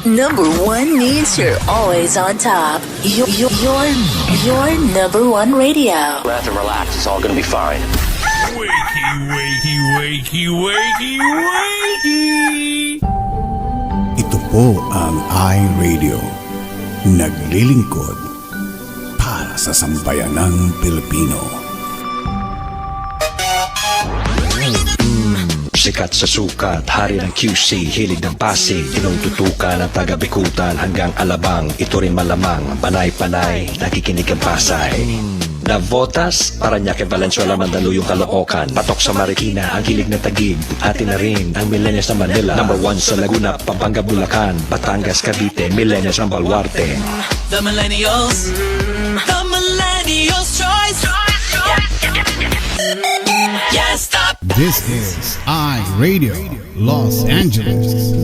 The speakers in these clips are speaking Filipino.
Number one means you're always on top. Your number one radio. Breath and relax, it's all gonna be fine. Wakey, wakey, wakey, wakey, wakey! Ito po ang iRadio. Naglilingkod para sa sambayanang Pilipino. Sikat sa sukat, hari ng QC, hilig ng Pasig, tinututukan ng taga-Bikutan hanggang Alabang. Ito rin malamang, panay-panay, nakikinig ang Pasay. Navotas, Parañaque, Valenzuela, Mandaluyong, Caloocan, Patok sa Marikina, ang hilig na Taguig, atin na rin ang millennials ng Manila. Number 1 sa Laguna, Pampanga, Bulacan, Batangas, Cavite, millennials ng Baluarte. The millennials choice. Yeah, stop. This is iRadio Los Angeles.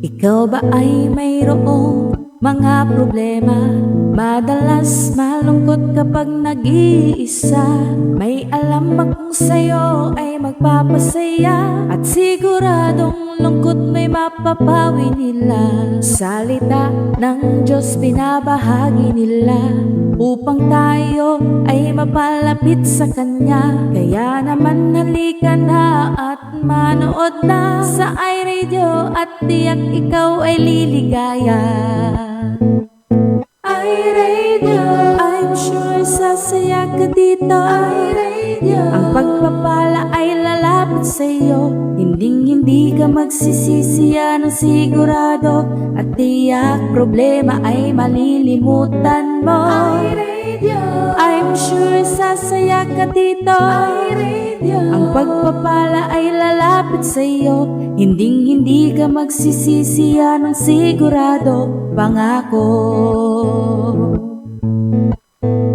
Ikaw ba ay mayroong mga problema? Madalas malungkot kapag nag-iisa. May alam akong sa'yo ay magpapasaya, at siguradong lungkot may mapapawi nila. Salita ng Diyos binabahagi nila upang tayo ay mapalapit sa Kanya. Kaya naman halika na at manood na sa iRadio, at tiyak ikaw ay liligaya. iRadio, I'm sure sasaya ka dito. iRadio, ang pagpapala ay lalapit sa'yo. Hindi ka magsisisi, yan ang sigurado, at tiyak problema ay malilimutan mo. iRadio, I'm sure sasaya ka dito. iRadio, ang pagpapala ay lalapit sa'yo. Hindi ka magsisisi, yan ang sigurado, pangako.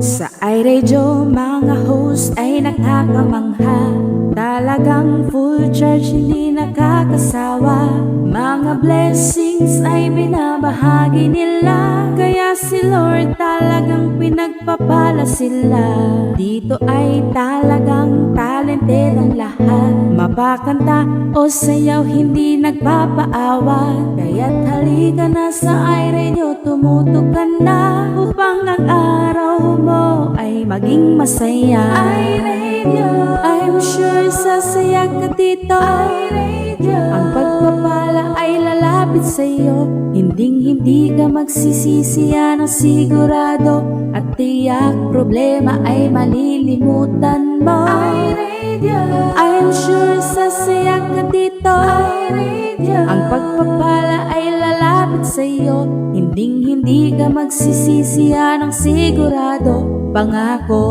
Sa iRadio, mga host ay nakakamangha. Talagang full charge, hindi nakakasawa. Mga blessings ay binabahagi nila, kaya si Lord talagang pinagpapala sila. Dito ay talagang talented ang lahat. Mapakanta o sayaw, hindi nagpapaawa. Kaya't halika na sa iRadio, tumutok ka na upang ang araw mo ay maging masaya. iRadio, I'm sure sasaya ka dito. iRadio, ang pagpapala ay lalapit sa'yo. Hindi ka magsisisi, yan ang sigurado, at tiyak problema ay malilimutan mo. iRadio, I'm sure sasaya ka dito. iRadio, ang pagpapala ay lalapit sa'yo. Hindi ka magsisisi, yan ang sigurado, pangako.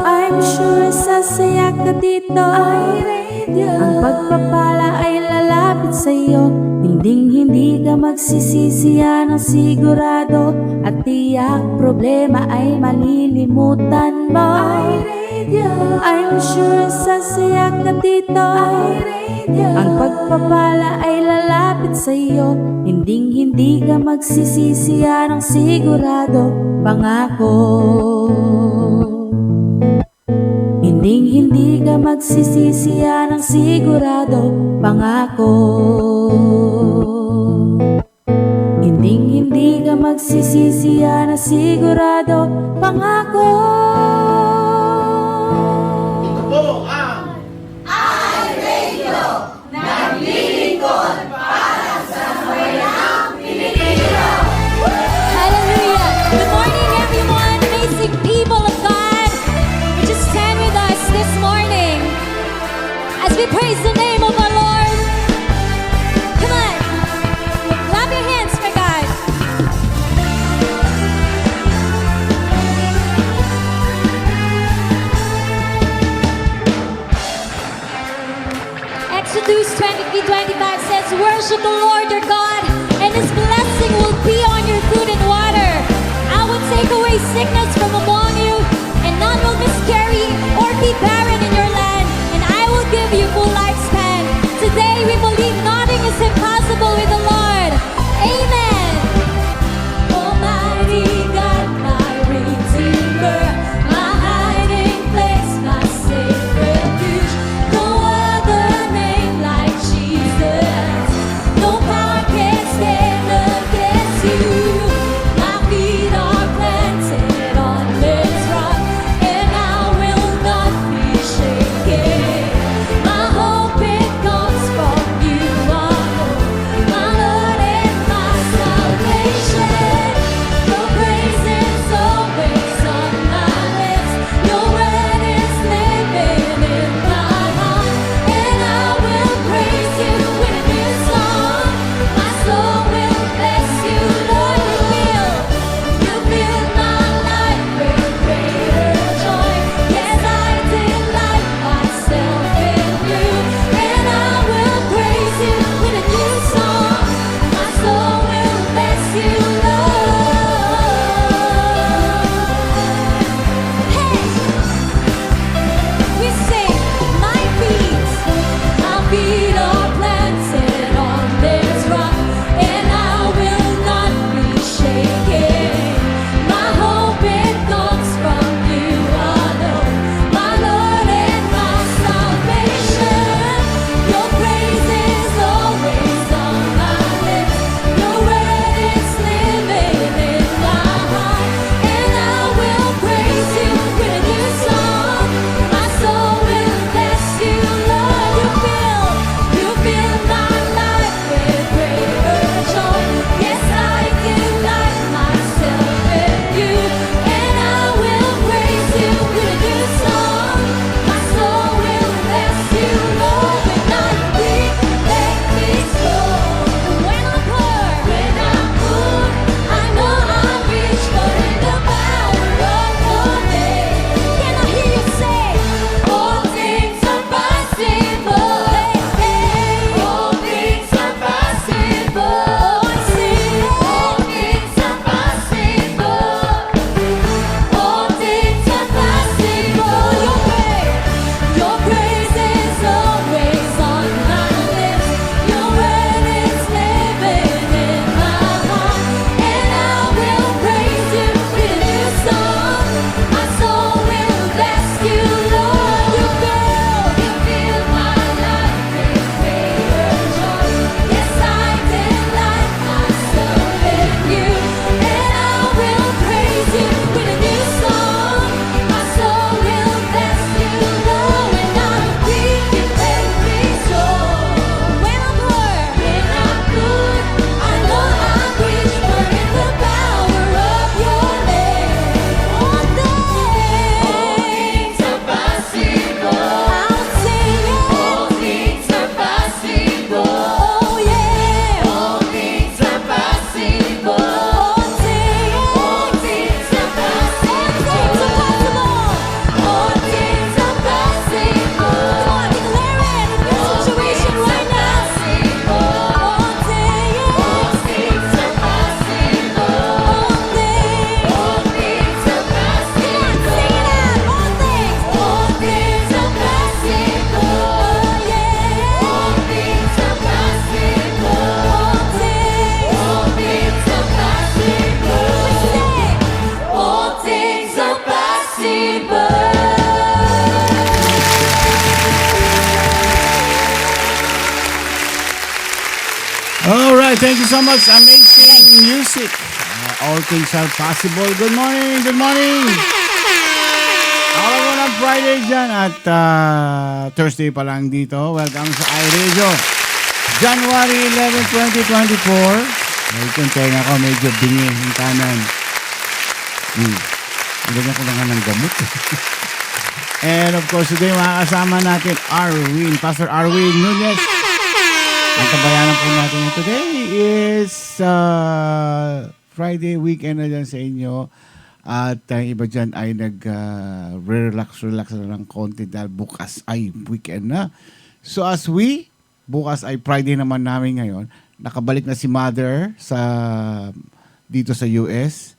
I'm sure sasaya ka dito. iRadio, ang pagpapala ay lalapit sa'yo. Hindi ka magsisisi, yan ang sigurado, at tiyak problema ay malilimutan mo. iRadio, I'm sure sasaya ka dito. iRadio, ang pagpapala ay lalapit sa'yo. Hindi ka magsisisi, yan ang sigurado, pangako. Hindi ka magsisisi, yan ang sigurado, pangako. Hindi ka magsisisi, yan ang sigurado, pangako. Ito po ang iRadio, naglilingkod para sa sambayanang Pilipino. Hallelujah! Good morning, everyone, amazing people of God. Would you stand with us? 2025 says, worship the Lord your God, and His blessing will be on your food and water. I will take away sickness from among you, and none will miscarry or be barren in your land, and I will give you full lifespan. Today we believe nothing is impossible with the Lord. Amen. Almighty God, my Redeemer, my hiding place, my safe refuge. No other name like Jesus. No power can stand against you. My feet are planted on this rock, and I will not be shaken. My hope it comes from you, I know. My Lord and my salvation. Your praise is always on my lips. Your word is living in my heart, and I will praise you with a new song. My soul will bless you, Lord. You fill my life with greater joy. Yes, I delight myself in you, and I will praise you with a new song. My soul will bless you, Lord. Hey, we sing, my feet are planted on this rock, and I will not be shaken. My hope it comes from you, I know. My Lord and my salvation. Your praise is always on my lips. Your word is living in my heart, and I will praise you with a new song. My soul will bless you, Lord. You fill my life with greater joy. Yes, I delight myself in you, and I will praise you with a new song. My soul will bless you, Lord. When I'm weak, make me strong. When I'm poor, I know I'm rich, but in the power of your name. Can I hear you say, all things are possible? All things are possible. Sing, all things are possible. All things are possible. Your praise is always on my lips. Your word is living in my heart, and I will praise you with a new song. My soul will bless you, Lord. You fill my life with greater joy. Yes, I delight myself in you, and I will praise you with a new song. My soul will bless you, Lord. When I'm weak, you make me strong. When I'm poor, I know I'm rich, but in the power of your name. All things are possible. I'll sing it. All things are possible. Oh yeah. All things are possible. All things are possible. All things are possible. Come on, declare it in your situation right now. All things are possible. All things are possible. Come on, sing it out. All things are possible. Oh yeah. All things are possible. All things are possible. All things are possible. All right, thank you so much. Amazing music. All things are possible. Good morning, good morning. Ako mo ng Friday dyan at Thursday pa lang dito. Welcome sa iRadio. January 11, 2024. Yung tenga ko, medyo bingi yung kanan. Ilagyan ko na nga ng gamot. And of course, today makakasama natin Pastor Arwin Nunez. Ang kabayanan po natin today is Friday weekend na dyan sa inyo. At iba dyan ay relax na ng konti dahil bukas ay weekend na. So as we bukas ay Friday naman namin ngayon. Nakabalik na si Mother dito sa US.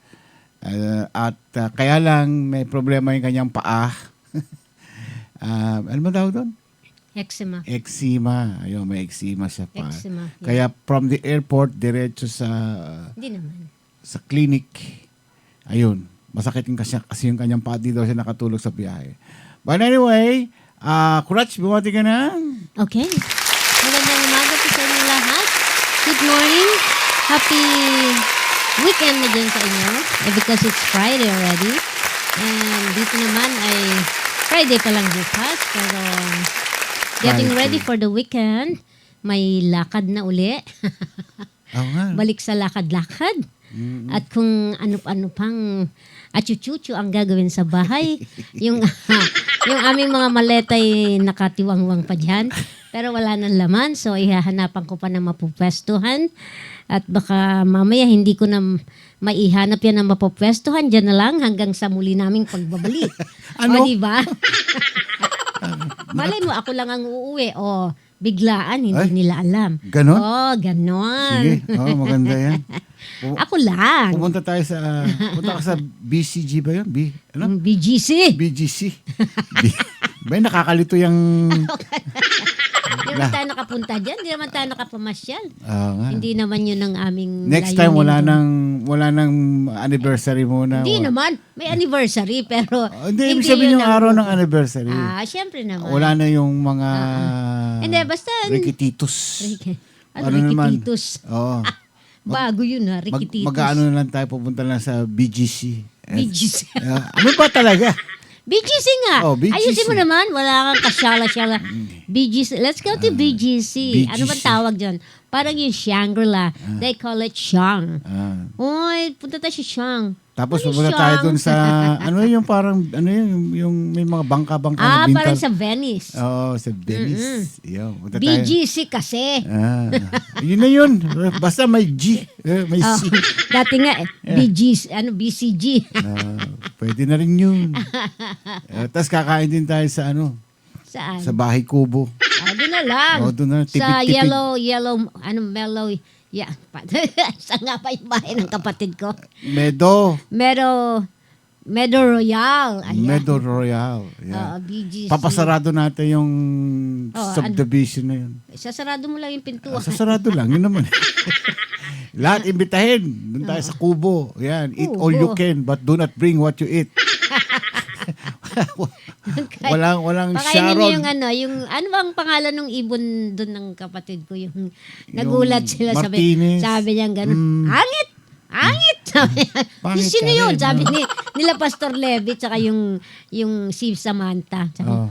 Kaya lang may problema yung kanyang paa. Ano ba daw doon? Eczema. Ayun, may eczema siya pa. Eczema, yeah. Kaya from the airport, diretso Hindi naman. sa clinic. Ayun. Masakit yung kasi yung kanyang paa. Di daw siya nakatulog sa biyahe. But anyway, Kurach, bumati ka na. Okay. Magandang umaga po sa inyo lahat. Good morning. Happy weekend na dyan sa inyo. Because it's Friday already. And dito naman ay Friday pa lang bukas. Pero getting ready for the weekend. May lakad na uli. Oo nga. Balik sa lakad-lakad. At kung ano-ano pang achuchuchu ang gagawin sa bahay. yung aming mga maletay nakatiwangwang pa dyan. Pero wala nang laman. So, ihahanapan ko pa na mapupwestuhan. At baka mamaya hindi ko na maihanap yan na mapupwestuhan. Diyan na lang hanggang sa muli naming pagbabalik. Ano? O, diba? Malay mo, ako lang ang uuwi. O, biglaan, hindi nila alam. Ganon? Oh, ganon. Sige. Maganda yan. Ako lang. Pumunta ka sa BCG ba yun? BGC. BGC. Nakakalito yung... Hindi naman tayo nakapunta dyan. Hindi naman tayo nakapamasyal. Nga. Hindi naman yun ang aming Next time, layunin wala nang anniversary muna. Hindi naman. May anniversary, pero... Hindi, ibig sabihin yung araw ng anniversary. Siyempre naman. Wala na yung mga... Hindi, basta... Rikititos. Rikititos? Oo. Bago yun ha, Rikititos. Mag-ano na lang tayo, pupunta lang sa BGC. BGC. Ano ba talaga? BGC nga. Oh, BGC. Ayusin mo naman. Wala kang kasyala-syala. BGC. Let's go to BGC. Ano ba tawag dyan? Parang yung Shangri-La. They call it Shang. Uy, punta tayo si Shang. Tapos Ano pupunta Shang? tayo dun sa, yung parang, yung may mga bangka-bangka na bintan. Parang sa Venice. Oo, sa Venice. Punta tayo. BGC kasi. Yun na yun. Basta may G. May C. Dati nga, BCG. Pwede na rin yun. Tapos kakain din tayo sa Saan? sa Bahay Kubo. Doon na lang. Doon na. Sa Tipid-tipid. mellow, yeah. Saan nga pa yung bahay ng kapatid ko? Meadow Royal. Ayan. Meadow Royal. Yeah. BGC. Papasarado natin yung subdivision na yun. Sasarado mo lang yung pintuan. Sasarado lang. Yun naman. Lahat imbitahin. Doon tayo sa Kubo. Yan. Eat all you can but do not bring what you eat. walang Pakainin Sharon. niyo yung ano bang pangalan ng ibon doon ng kapatid ko? Yung nagulat sila. Martinez. Sabi niya gano'n. Angit! Sabi niya. Pangit Sino ka yun? rin, Sabi nila Pastor Levi tsaka yung si Samantha. Sabi, Oh.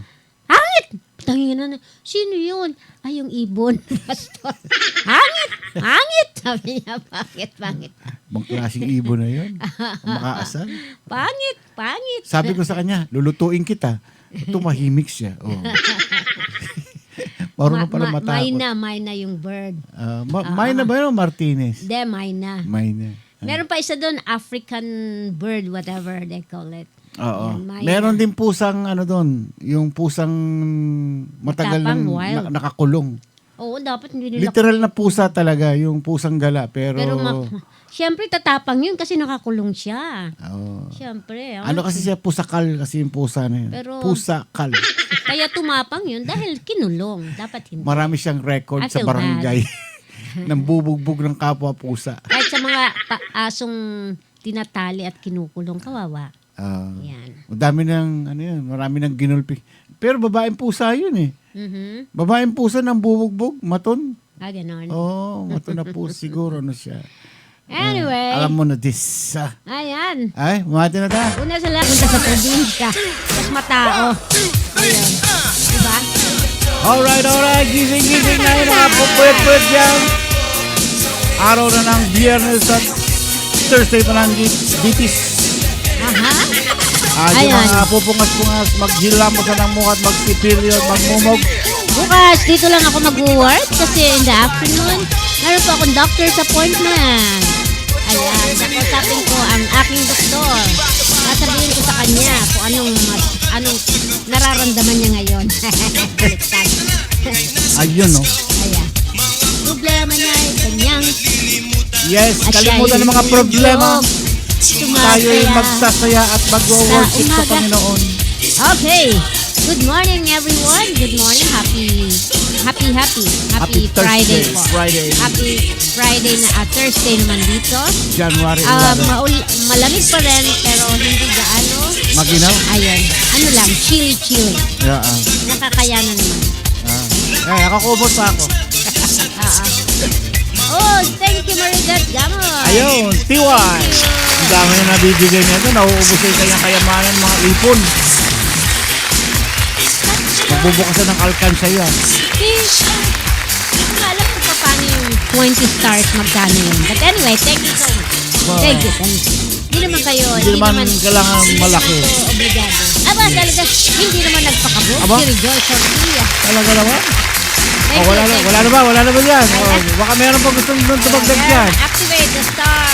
Angit! Tangin na, sino yun? Ay, yung ibon. Pastor. Angit! Sabi niya, pangit. Bang klaseng ibon na yun? Makaasal? Pangit. Sabi ko sa kanya, lulutuin kita. Tumahimik siya. Oh. Marunong pala matakot. Mayna yung bird. Mayna ba yun o Martinez? De, Mayna. Mayna. Meron pa isa doon, African bird, whatever they call it. Oo. Yan, Mayna. Meron din pusang doon, yung pusang matagal Matapang, nang wild. nakakulong. Oo, dapat hindi nila... Literal na pusa talaga, yung pusang gala. Pero siyempre, tatapang yun kasi nakakulong siya. Oo. Siyempre. Ano kasi siya, pusakal kasi yung pusa na yun. Pero- Pusakal. Kaya tumapang yun dahil kinulong. Dapat hindi. Marami siyang record I sa feel barangay. Nang bubugbog ng kapwa pusa. Kahit sa mga asong tinatali at kinukulong, kawawa. Yan. Madami marami nang ginulpi. Pero babaeng pusa yun eh. Mhm. Babaeng pusa nang bubugbog, maton. Ganon. Maton na pusa siguro na siya. Anyway. Alam mo na this. Ayan. Ay, bumati na tayo. Una sa lahat, punta sa probinsya. Mas matao. Ayun. Diba? Alright. Gising na yun mga pupwet dyan. Araw na ng Biyernes at Thursday pa lang bitis. Aha. Yung Ayan. mga pupungas-pungas, maghilamos na ng mukha at magsipilyo at magmumog. Bukas, dito lang ako mag-work kasi in the afternoon, meron po akong doctor's appointment. Ayan, nakausapin ko ang aking doktor. Sasabihin ko sa kanya kung anong anong nararamdaman niya ngayon. Baliktad. Ayun, no? Ayan. Problema niya ay kanyang Yes, at kalimutan siya ng mga ay problema. sumasaya. Tayo'y magsasaya at mag-worship sa umaga. Panginoon. Okay. Good morning, everyone. Good morning. Happy Happy Friday Thursday, po. Friday. Happy Friday na Thursday naman dito. January 11. Malamig pa rin pero hindi gaano. Maginaw? Ayun. Ano lang, chili. Yeah, Nakakayanan naman. nakakubot pa ako. Oh, thank you, Marigat Gamon. Ayun, Tiwai. Ang dami na nabibigay niya ito. Nauubos yung kanyang kayamanan, mga ipon. Magbubukasan ng alkansya yan. Hindi ko alam kung paano yung 20 stars magkano yun. But anyway, thank you so much. Thank you. Hindi naman kayo. Hindi naman kailangan malaki. Hindi naman to obligado. Aba, talaga, hindi naman nagpakabuk. Aba? Si Rejoice Ortilla. Talaga naman? Thank Wala you, na ba? Wala na ba yan? Baka meron pa gustong tumagdag dyan. Activate the star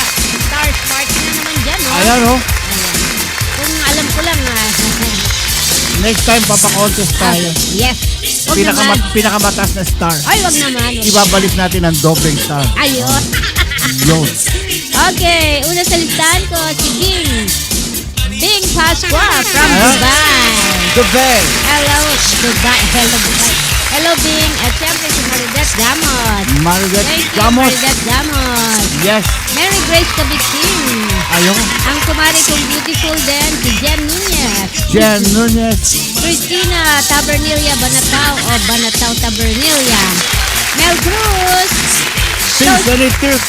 smart na naman dyan, no? Ayan, oh. Kung alam ko lang, Next time, papakontest tayo. yes. Huwag naman. Pinakamatas na star. Ay, wag naman. Ibabalik natin ang dobleng star. Ayun. Yun. Okay, una sa listahan ko, si Bing Pasqua from Ayan. Dubai. Dubai. Hello, Dubai. Hello, Bing. At syempre si Marigat Gamon. Marigat Thank you, Gamon. Marigat Gamon. Yes. Mary Grace Kabitin. Ayun. Ang kumari kong beautiful din, si Jen Nunez. Jen Nunez. Christina Tabernilia Banataw o Banataw Tabernilia. Mel Cruz. Cincinnati Cruz.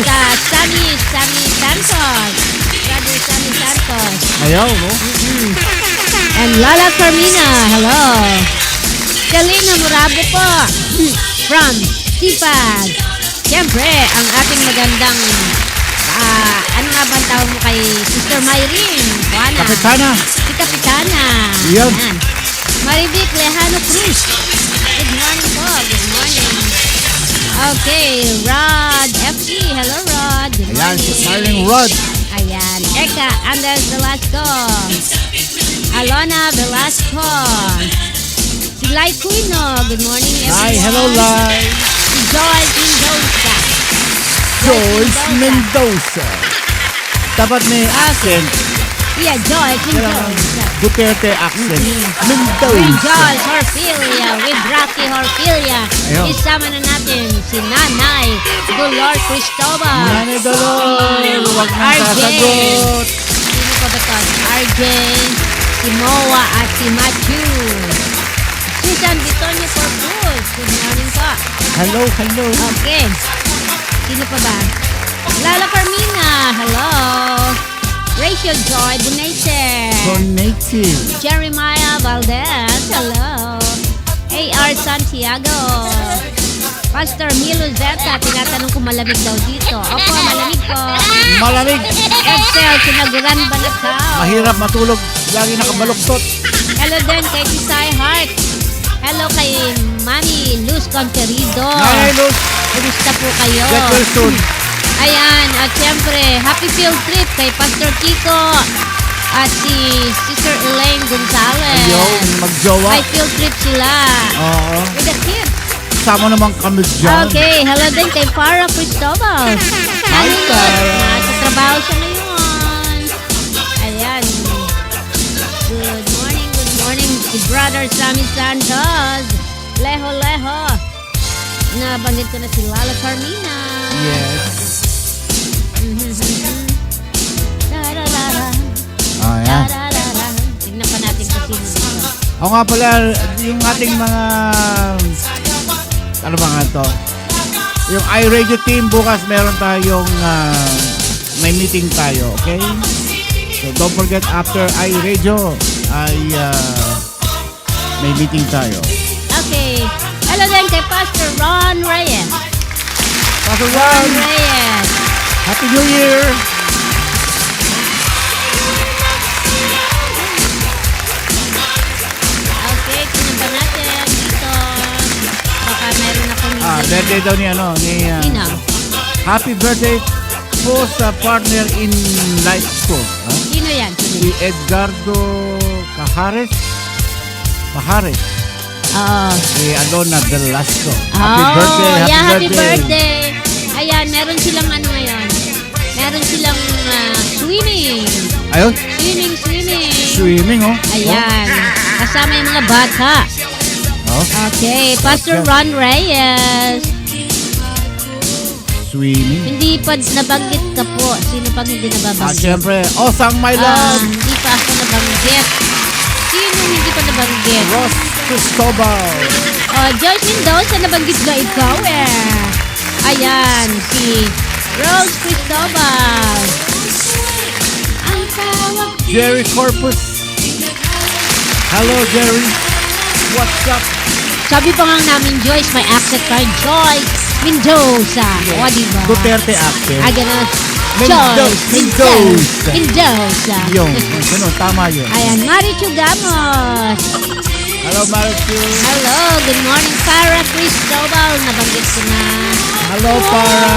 Sa Sammy Santos. Brother Sammy Santos. Ayaw, no? And Lala Carmina. Hello. Kalina Murabe po. From Sipag. Siyempre, ang ating magandang ano nga ba ang tawag mo kay Sister Myrene? Juana. Kapitana. Si Kapitana. Yan. Yan. Marivic Lejano Cruz. Good morning po. Good morning. Okay, Rod FC. Hello, Rod. Good Ayan, morning. si Smiling Rod. Ayan. Eka Andres Velasco. Alona Velasco. Si Lai Cuino. Good morning, everyone. Hi, hello, Lai. Si Joyce Mendoza. Joyce Mendoza. Dapat may accent. Yeah, Joyce Mendoza. Duterte accent. Mendoza. Rejoice Horfilia with Rocky Horfilia. Ayun. Isama na natin si Nanay Dolor Cristobal. Nanay Dolor, huwag nang RJ. sasagot. Sino pa ba ito? Si RJ, si Moa at si Matthew. Susan Bitonio Corpus. Good morning po. Hello, hello. Okay. Sino pa ba? Lala Carmina. Hello. Rachel Joy Bunacer. Donative. Jeremiah Valdez. Hello. A.R. Santiago. Pastor Milo Zeta. Tinatanong kung malamig daw dito. Opo, malamig po. Malamig. Excel, sinaguran ba na ka? Mahirap matulog. Lagi nakabaluktot. Hello din kay Tisay Heart. Hello kay Mami Luz Conterido. Nanay Luz. Kumusta po kayo? Get well soon. Ayan, at syempre, happy field trip kay Pastor Kiko at si Sister Elaine Gonzalez. Ayun, magjowa. May field trip sila. Oo. With the kids. Sama naman kami dyan. Okay, hello din kay Farah Cristobal. Hi, Farah. Nasa trabaho siya ngayon. Ayan. Good morning si Brother Sammy Santos. Leho. Nabanggit ko na si Lala Carmina. Yes. Tararara. Ayan. Tararara. Tignan pa natin kung sino dito. Ako nga pala, yung ating mga... Ano ba nga to? Yung iRadio team, bukas meron tayong... may meeting tayo, okay? So don't forget, after iRadio, may meeting tayo. Okay. Hello din kay Pastor Ron Reyes. Pastor Ron Ron, Reyes. Happy New Year! Okay, tingnan pa natin dito. Baka meron akong Birthday daw ni Sino? happy birthday po sa partner in life ko. Sino yan? Si Edgardo Mahares. Oo. Si Alona Velasco. Happy birthday. Ayan, meron silang ano ngayon. Meron silang swimming. Ayun, swimming, oh. Ayan. Kasama yung mga bata. Oh, Okay, Pastor Ron Reyes. swimming. Hindi pa nabanggit ka po. Sino pang hindi nababanggit? Siyempre, Osang My Love. Hindi pa ako nabanggit. Sino hindi pa nabanggit? Ross Cristobal. Joyce Mendoza, nabanggit ba ikaw Ayan, si Rose Cristobal. Ang tawag. Jerry Corpus. Hello, Jerry. What's up? Sabi pa nga namin, Joyce, may accent pa rin. Joyce Mendoza. O, diba? Duterte accent. Ganun. Mendoza. Joyce Mendoza. Yung, ganun, tama yun. Ayan, Marichu Gamos. Hello, Marichu. Hello, good morning, Farah Cristobal. Nabanggit ko na. Hello, Para.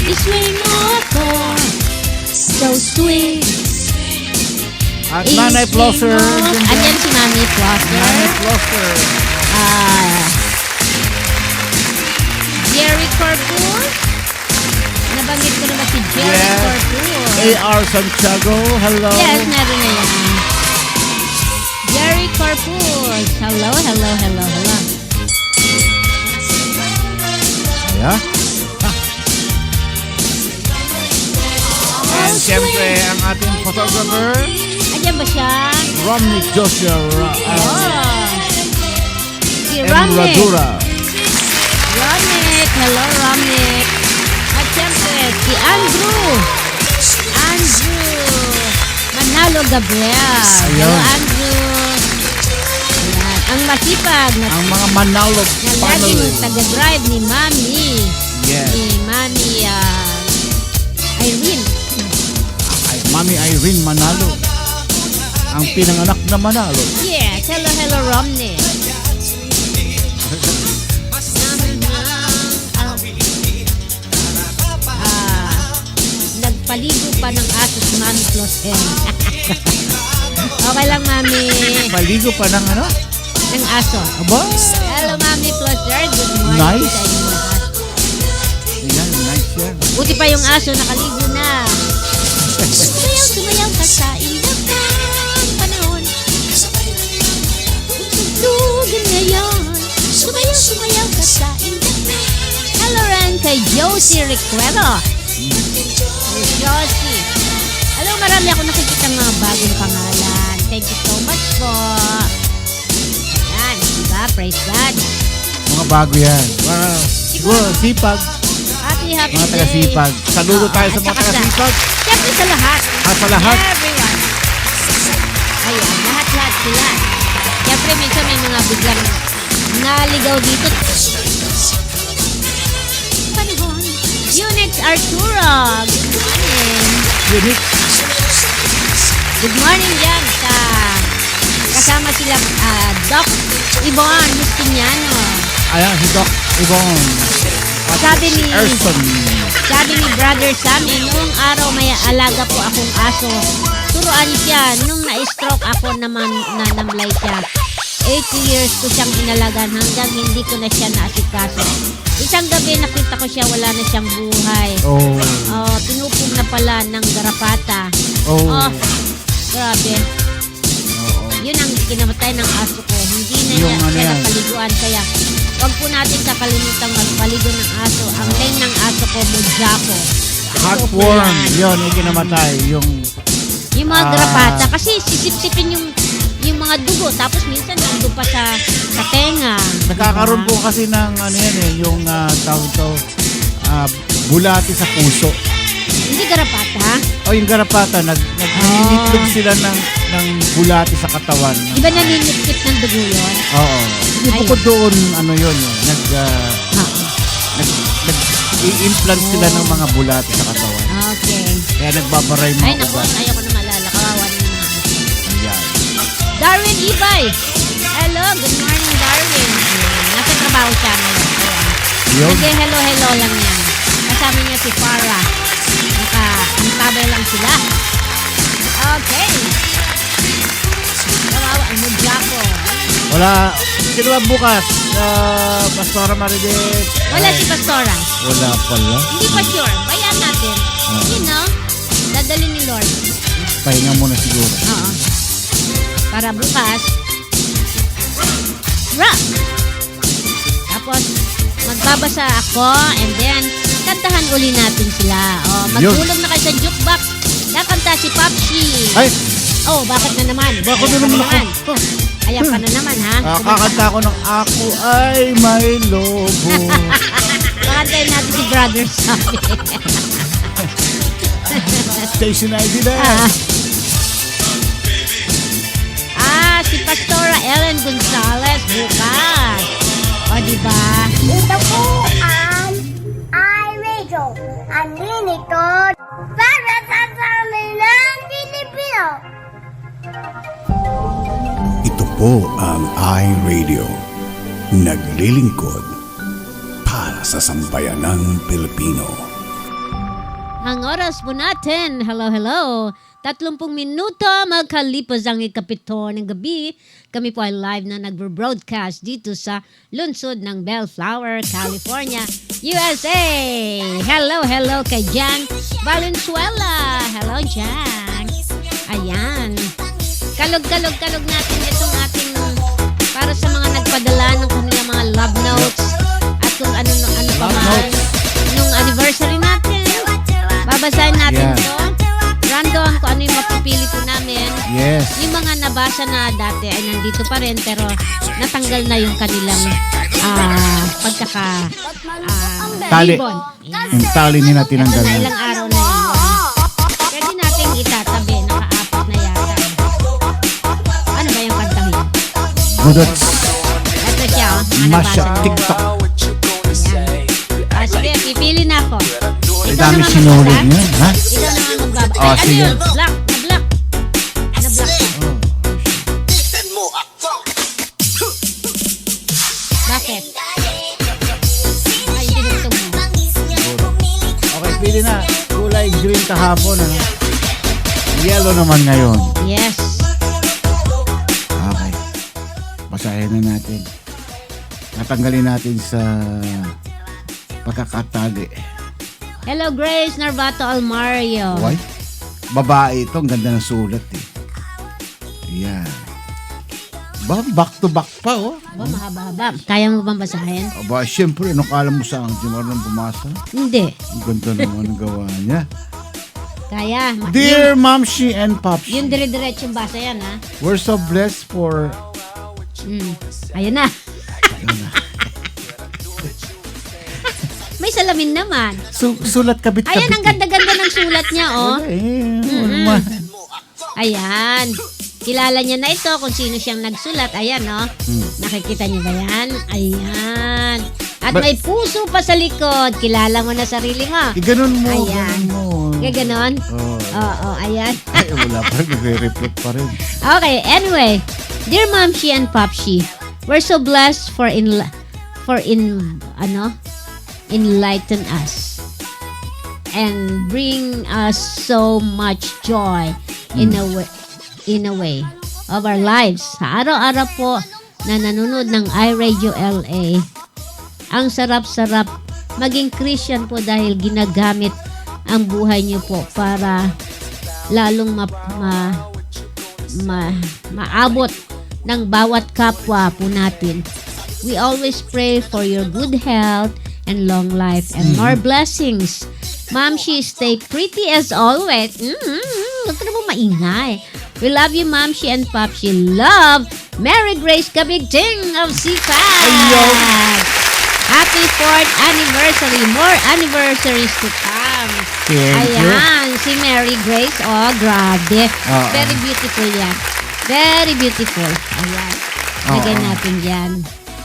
Isway mo ako, so sweet. At Nanay Flosser. Andyan si Mami Flosser. Nanay Flosser. Jerry Corpus. Nabanggit ko naman si Jerry Yes. Corpus. A.R. Santiago. Hello. Yes, meron na yan. Jerry Corpus. Hello. Yeah. And siyempre, ang ating photographer, Andyan ba siya? Romnick Joshua Si and Romnick. Radura. Romnick. Hello, Romnick. At siyempre, si Andrew. Manalo Gabriel. Hello, Ayun. Andrew. Ayan. Ang masipag na Ang mga Manalo laging family. taga-drive ni Mami. Yes. Ni Mami Irene. Mami Irene Manalo. Ang pinanganak na Manalo. Yes. Hello, Romney. Nagpaligo pa ng aso si Mami Flosen. Okay lang, Mami. Paligo pa ng ano? Ng aso. Aba? Hello, Mami Floser. Good morning Nice. sa inyong lahat. Yan, nice yan. Buti pa yung aso, nakaligo na. Sumayaw ka sa indang panahon. Tugtugin ngayon. Sumayaw ka sa indang. Hello rin kay Josie Recuero. Josie. Hello, marami ako nakikita ng mga bagong pangalan. Thank you so much po. Yan, diba? Praise God. Mga bago yan. Siguro, sipag. Happy Mga day. taga-sipag. Saludo tayo sa At mga saka taga-sipag. Siyempre sa lahat. Sa lahat. Everyone. Ayun, lahat sila. Siyempre, minsan may mga biglang naligaw dito. Panahon. Unix Arturo. Good morning. Unique. Good morning dyan sa kasama sila Doc Yvonne Justiniano. Ayan, si Doc Ibon. Sabi ni Erson. Brother Sammy, noong araw may alaga po akong aso. Turuan siya. Nung na-stroke ako naman na namlay siya. 80 years ko siyang inalagaan hanggang hindi ko na siya naasikaso. Isang gabi nakita ko siya, wala na siyang buhay. Oh. Pinupong na pala ng garapata. Oh. Grabe. Yun ang kinamatay ng aso ko. Hindi na Yung niya ano siya yan. napaliguan. Kaya wag po natin kakalimutan magpaligo ng aso. Ang name ng aso ko, Mujako. Heartworm. Yun, yung kinamatay. Yung mga garapata. Kasi sisip-sipin yung mga dugo. Tapos minsan nandun pa sa tenga. nagkakaroon po kasi ng ano yan yung tawag to, bulati sa puso. Hindi garapata. O yung garapata, nag-initlog sila ng bulati sa katawan. Di ba naninipit ng dugo yun? Oo. Hindi Ay. bukod doon, ano yun, i-implant sila ng mga bulati sa katawan. Okay. Kaya nagbabaray Ay, mga naku, ugat. ayaw ko na malala. Kawawa na yung mga aso. Ayan. Darwin Ibay. Hello, good morning, Darwin. Nasa trabaho siya ngayon. Ayan. Yun. Hindi, hello lang yan. Kasama niya si Farah sila. Okay. Kawawa, ano ko? Wala. Sino ba bukas? Pastora Maridit. Wala si Pastora. Wala pala. Hindi pa sure. Bayaan natin. You know, dadalhin ni Lord. Pahinga muna siguro. Oo. Para bukas, rock. Tapos, magbabasa ako and then, kantahan uli natin sila. Oh, magtulong na kayo sa jukebox. Nakanta si Popshi. Ay! Oh, bakit na naman? Bakit na naman ako? Ayan pa na naman, ha? Kakanta ko ng Ako Ay May Lobo. Pakantayin natin si Brother Sammy. Station ID na. Si Pastora Ellen Gonzalez bukas. O, diba? Ito po ang iRadio. Ang lingkod para sa amin ng Pilipino. Ito po ang iRadio. Naglilingkod para sa sambayanang Pilipino. Ang oras po natin, hello, 30 minuto magkalipas ang ikapito ng gabi. Kami po ay live na nagbo-broadcast dito sa lungsod ng Bellflower, California, USA. Hello kay Jan Valenzuela. Hello, Jan. Ayan. Kalog natin itong ating para sa mga nagpadala ng kanilang mga love notes at kung ano pa man nung anniversary natin. Babasahin natin to. Random kung ano yung mapipili ko namin. Yes. Yung mga nabasa na dati ay nandito pa rin pero natanggal na yung kanilang Tali. ribbon. Yung tali nila tinanggal Ito na na. ilang araw na yun. Pwede nating itatabi. Naka-apat na yata. Ano ba yung kantang yun? Budots. Ito siya. Masya. Nabasa. TikTok. Sige, pipili na ako. Ang dami sinulit niya. Ha? Ikaw naman magbaba. Oh, Ay, ano sige. yun? Black. Na-black. Na-black ka. Bakit? Ay, tinugtog mo. Okay, pili na. Kulay green kahapon. Ha? Yellow naman ngayon. Yes. Okay. Basahin na natin. Natanggalin natin sa pagkakatali. Hello, Grace Narvato Almario. Why? Babae ito. Ang ganda ng sulat eh. Yan. Back to back pa oh. Oh, mahaba-haba. Kaya mo bang basahin? Aba, syempre, ano kala mo sa akin? Di mo rin bumasa? Hindi. Ang ganda naman ang gawa niya. Kaya. Dear Momshi and Popshi, Yung dire-diretsong basa yan, ha? we're so blessed for... Ayun na. May salamin naman. Sulat kabit-kabit. Ayan, ang ganda-ganda ng sulat niya, oh. Ayan. Kilala niya na ito kung sino siyang nagsulat. Ayan, oh. Nakikita niyo ba yan? Ayan. At may puso pa sa likod. Kilala mo na sarili mo. Ganun mo. Ayan. Ganon? Oo, ayan. Ay, wala pa rin. Nagre-reflect pa rin. Okay, anyway. Dear Momshi and Popshi, we're so blessed for enlighten us and bring us so much joy in a way of our lives. Sa araw-araw po na nanonood ng iRadio LA, ang sarap-sarap maging Christian po dahil ginagamit ang buhay niyo po para lalong maabot ng bawat kapwa po natin. We always pray for your good health and long life and more blessings. Momshi, stay pretty as always. Huwag ka na mo maingay. We love you, Momshi and Popshi. Love, Mary Grace Kabigting of CFAD. Happy 4th anniversary. More anniversaries to come. Ayan, si Mary Grace. Oh, grabe. Very beautiful yan. Very beautiful. Ayan. Lagay natin yan.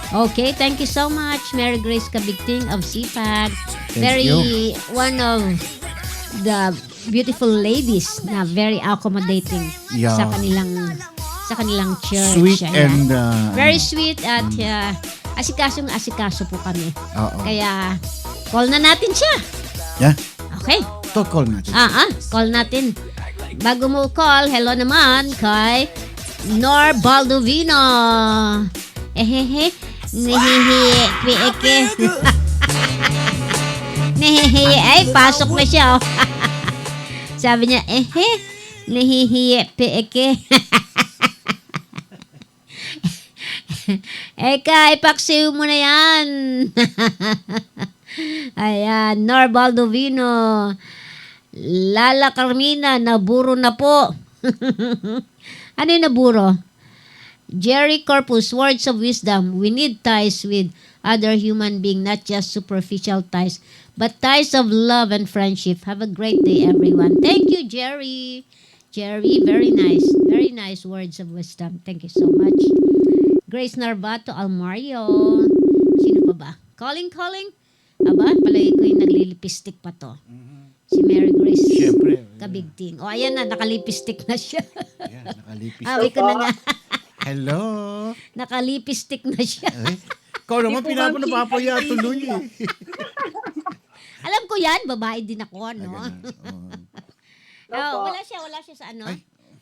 Okay, thank you so much, Mary Grace Kabigting of CFAD. One of the beautiful ladies na very accommodating sa kanilang church. Sweet. Ayan. And very sweet at asikaso po kami. Kaya call na natin siya. Yeah. Okay. Ito, call natin. Call natin. Bago mo call, hello naman kay Nor Baldovino. Ehehe. Nihihi. Pieke. Nihihi. Ay, pasok na siya. Oh. Sabi niya, nihihi. Pieke. Eka, ipaksiw mo na yan. Ayan, Nor Baldovino. Lala Carmina, naburo na po. Ano yung naburo? Jerry Corpus, words of wisdom. We need ties with other human being, not just superficial ties, but ties of love and friendship. Have a great day, everyone. Thank you, Jerry. Jerry, very nice. Very nice words of wisdom. Thank you so much. Grace Narvato Almario. Sino pa ba? Calling. Aba, palagi ko yung naglilipistik pa to. Si Mary Grace. Siyempre. Kabigting. O, ayan na, nakalipistik na siya. Ayan, nakalipistik. Away ko na nga. Hello. Nakalipistik na siya. Ikaw naman, pinapapaya tuloy eh. Alam ko yan, babae din ako, no? Oh. Wala siya sa ano.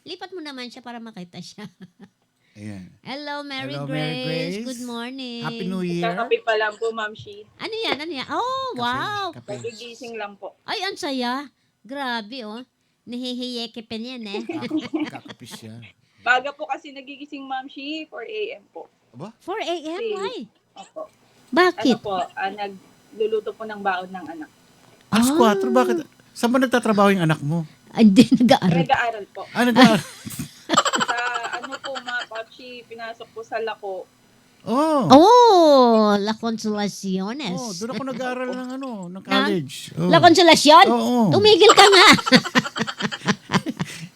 Lipat mo naman siya para makita siya. Ayan. Hello, Mary Hello, Grace. Mary Grace. Good morning. Happy New Year. Kakape pa lang po, Ma'am Shi. Ano yan? Oh, wow. Nagigising lang po. Ay, ang saya. Grabe, oh. Nahihiyeke pa niyan, eh. Kakape siya. Baga po kasi nagigising, Ma'am Shi, 4 a.m. po. 4 a.m.? Why? Opo. Bakit? Ano po, nagluluto po ng baon ng anak. Alas 4, bakit? Saan ba nagtatrabaho yung anak mo? Hindi, nag-aaral. Nag-aaral po. Nag-aaral? Sa ano po, Ma'am Pachi, pinasok po sa Lako. La Consolaciones. Doon ako nag-aaral ng college. La Consolacion? Oo. Tumigil ka nga.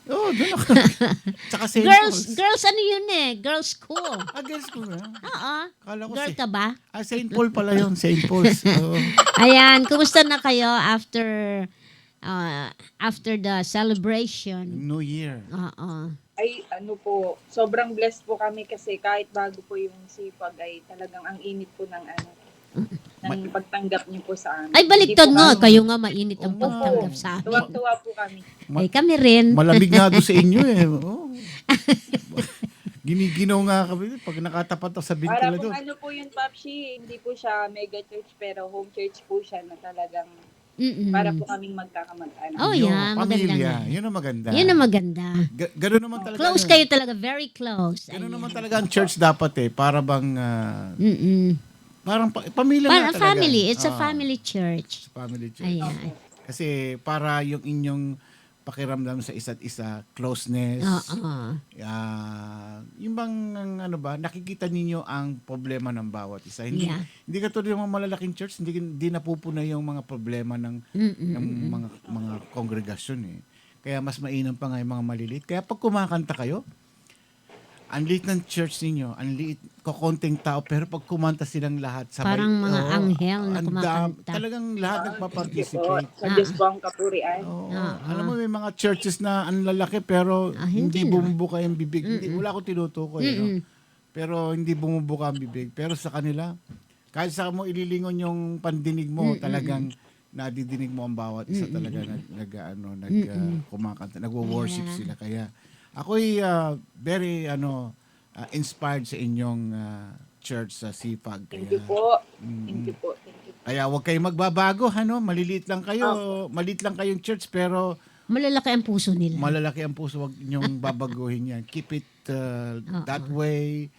Doon ako. Tsaka St. Girls, ano yun eh? Girls school. Girls school na? Oo. Kala ko Girl ka ba? St. Paul pala yun. St. Paul's. Ayan, kumusta na kayo after the celebration? New Year. Oo. Ay, ano po, sobrang blessed po kami kasi kahit bago po yung sipag ay talagang ang init po ng ng pagtanggap niyo po sa amin. Ay, baliktad nga. Kayo nga mainit ang pagtanggap sa amin. Tuwang-tuwa po kami. Ay, kami rin. Malamig nga doon sa inyo eh. Giniginaw nga kami pag nakatapat ako sa bintila Para doon. kung ano po yun, Papsi, hindi po siya mega church pero home church po siya na talagang para po kaming magkakamag-anak. Oh, yeah. Maganda Pamilya. nga. Yun ang maganda. Yun ang maganda. Gano'n naman talaga. Close kayo talaga. Very close. Gano'n naman talaga ang church dapat eh. Para bang... parang pamilya na talaga. Family. It's a family church. Family church. Ayan. Kasi para yung inyong pakiramdam sa isa't isa, closeness. Yung bang nakikita ninyo ang problema ng bawat isa. Hindi katulad ng mga malalaking church, hindi napupuna yung mga problema ng mga kongregasyon eh. Kaya mas mainam pa nga yung mga maliliit. Kaya pag kumakanta kayo, ang liit ng church ninyo, ang liit, kukonting tao, pero pag kumanta silang lahat, sabay. Parang mga anghel na kumakanta. Talagang lahat nagpa-participate. Sa Diyos po ang kapurian. Alam mo, may mga churches na ang lalaki, pero hindi bumubuka yung bibig. Wala akong tinutukoy. No? Pero hindi bumubuka ang bibig. Pero sa kanila, kahit sa mo ililingon yung pandinig mo, talagang nadidinig mo ang bawat isa talaga kumakanta, nagwo-worship sila. Kaya ako'y very inspired sa inyong church sa Sipag. Thank you po. Thank you po. Kaya huwag kayong magbabago, malilit lang kayo. Maliit lang kayong church, pero malalaki ang puso nila. Malalaki ang puso, huwag ninyong babaguhin yan. Keep it that way.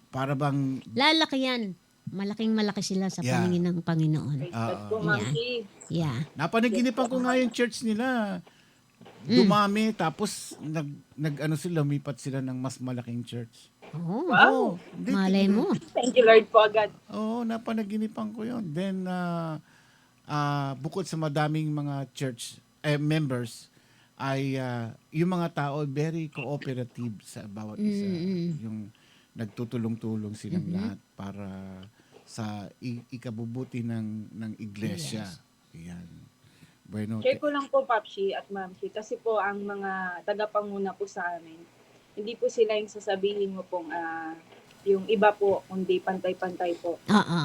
Para bang... Lalaki yan. Malaking-malaki sila sa paningin ng Panginoon. Napanaginipan ko nga yung church nila. Dumami, tapos lumipat sila ng mas malaking church. Wow! Malay mo. Thank you, Lord, po agad. Napanaginipan ko yun. Then, bukod sa madaming mga church members, ay yung mga tao very cooperative sa bawat isa. Yung nagtutulong-tulong silang lahat para sa ikabubuti ng iglesia. Yan. Bueno, share ko lang po, Papsi at Mamsi, kasi po ang mga tagapanguna po sa amin, hindi po sila yung sasabihin mo pong yung iba po, kundi pantay-pantay po. Oo.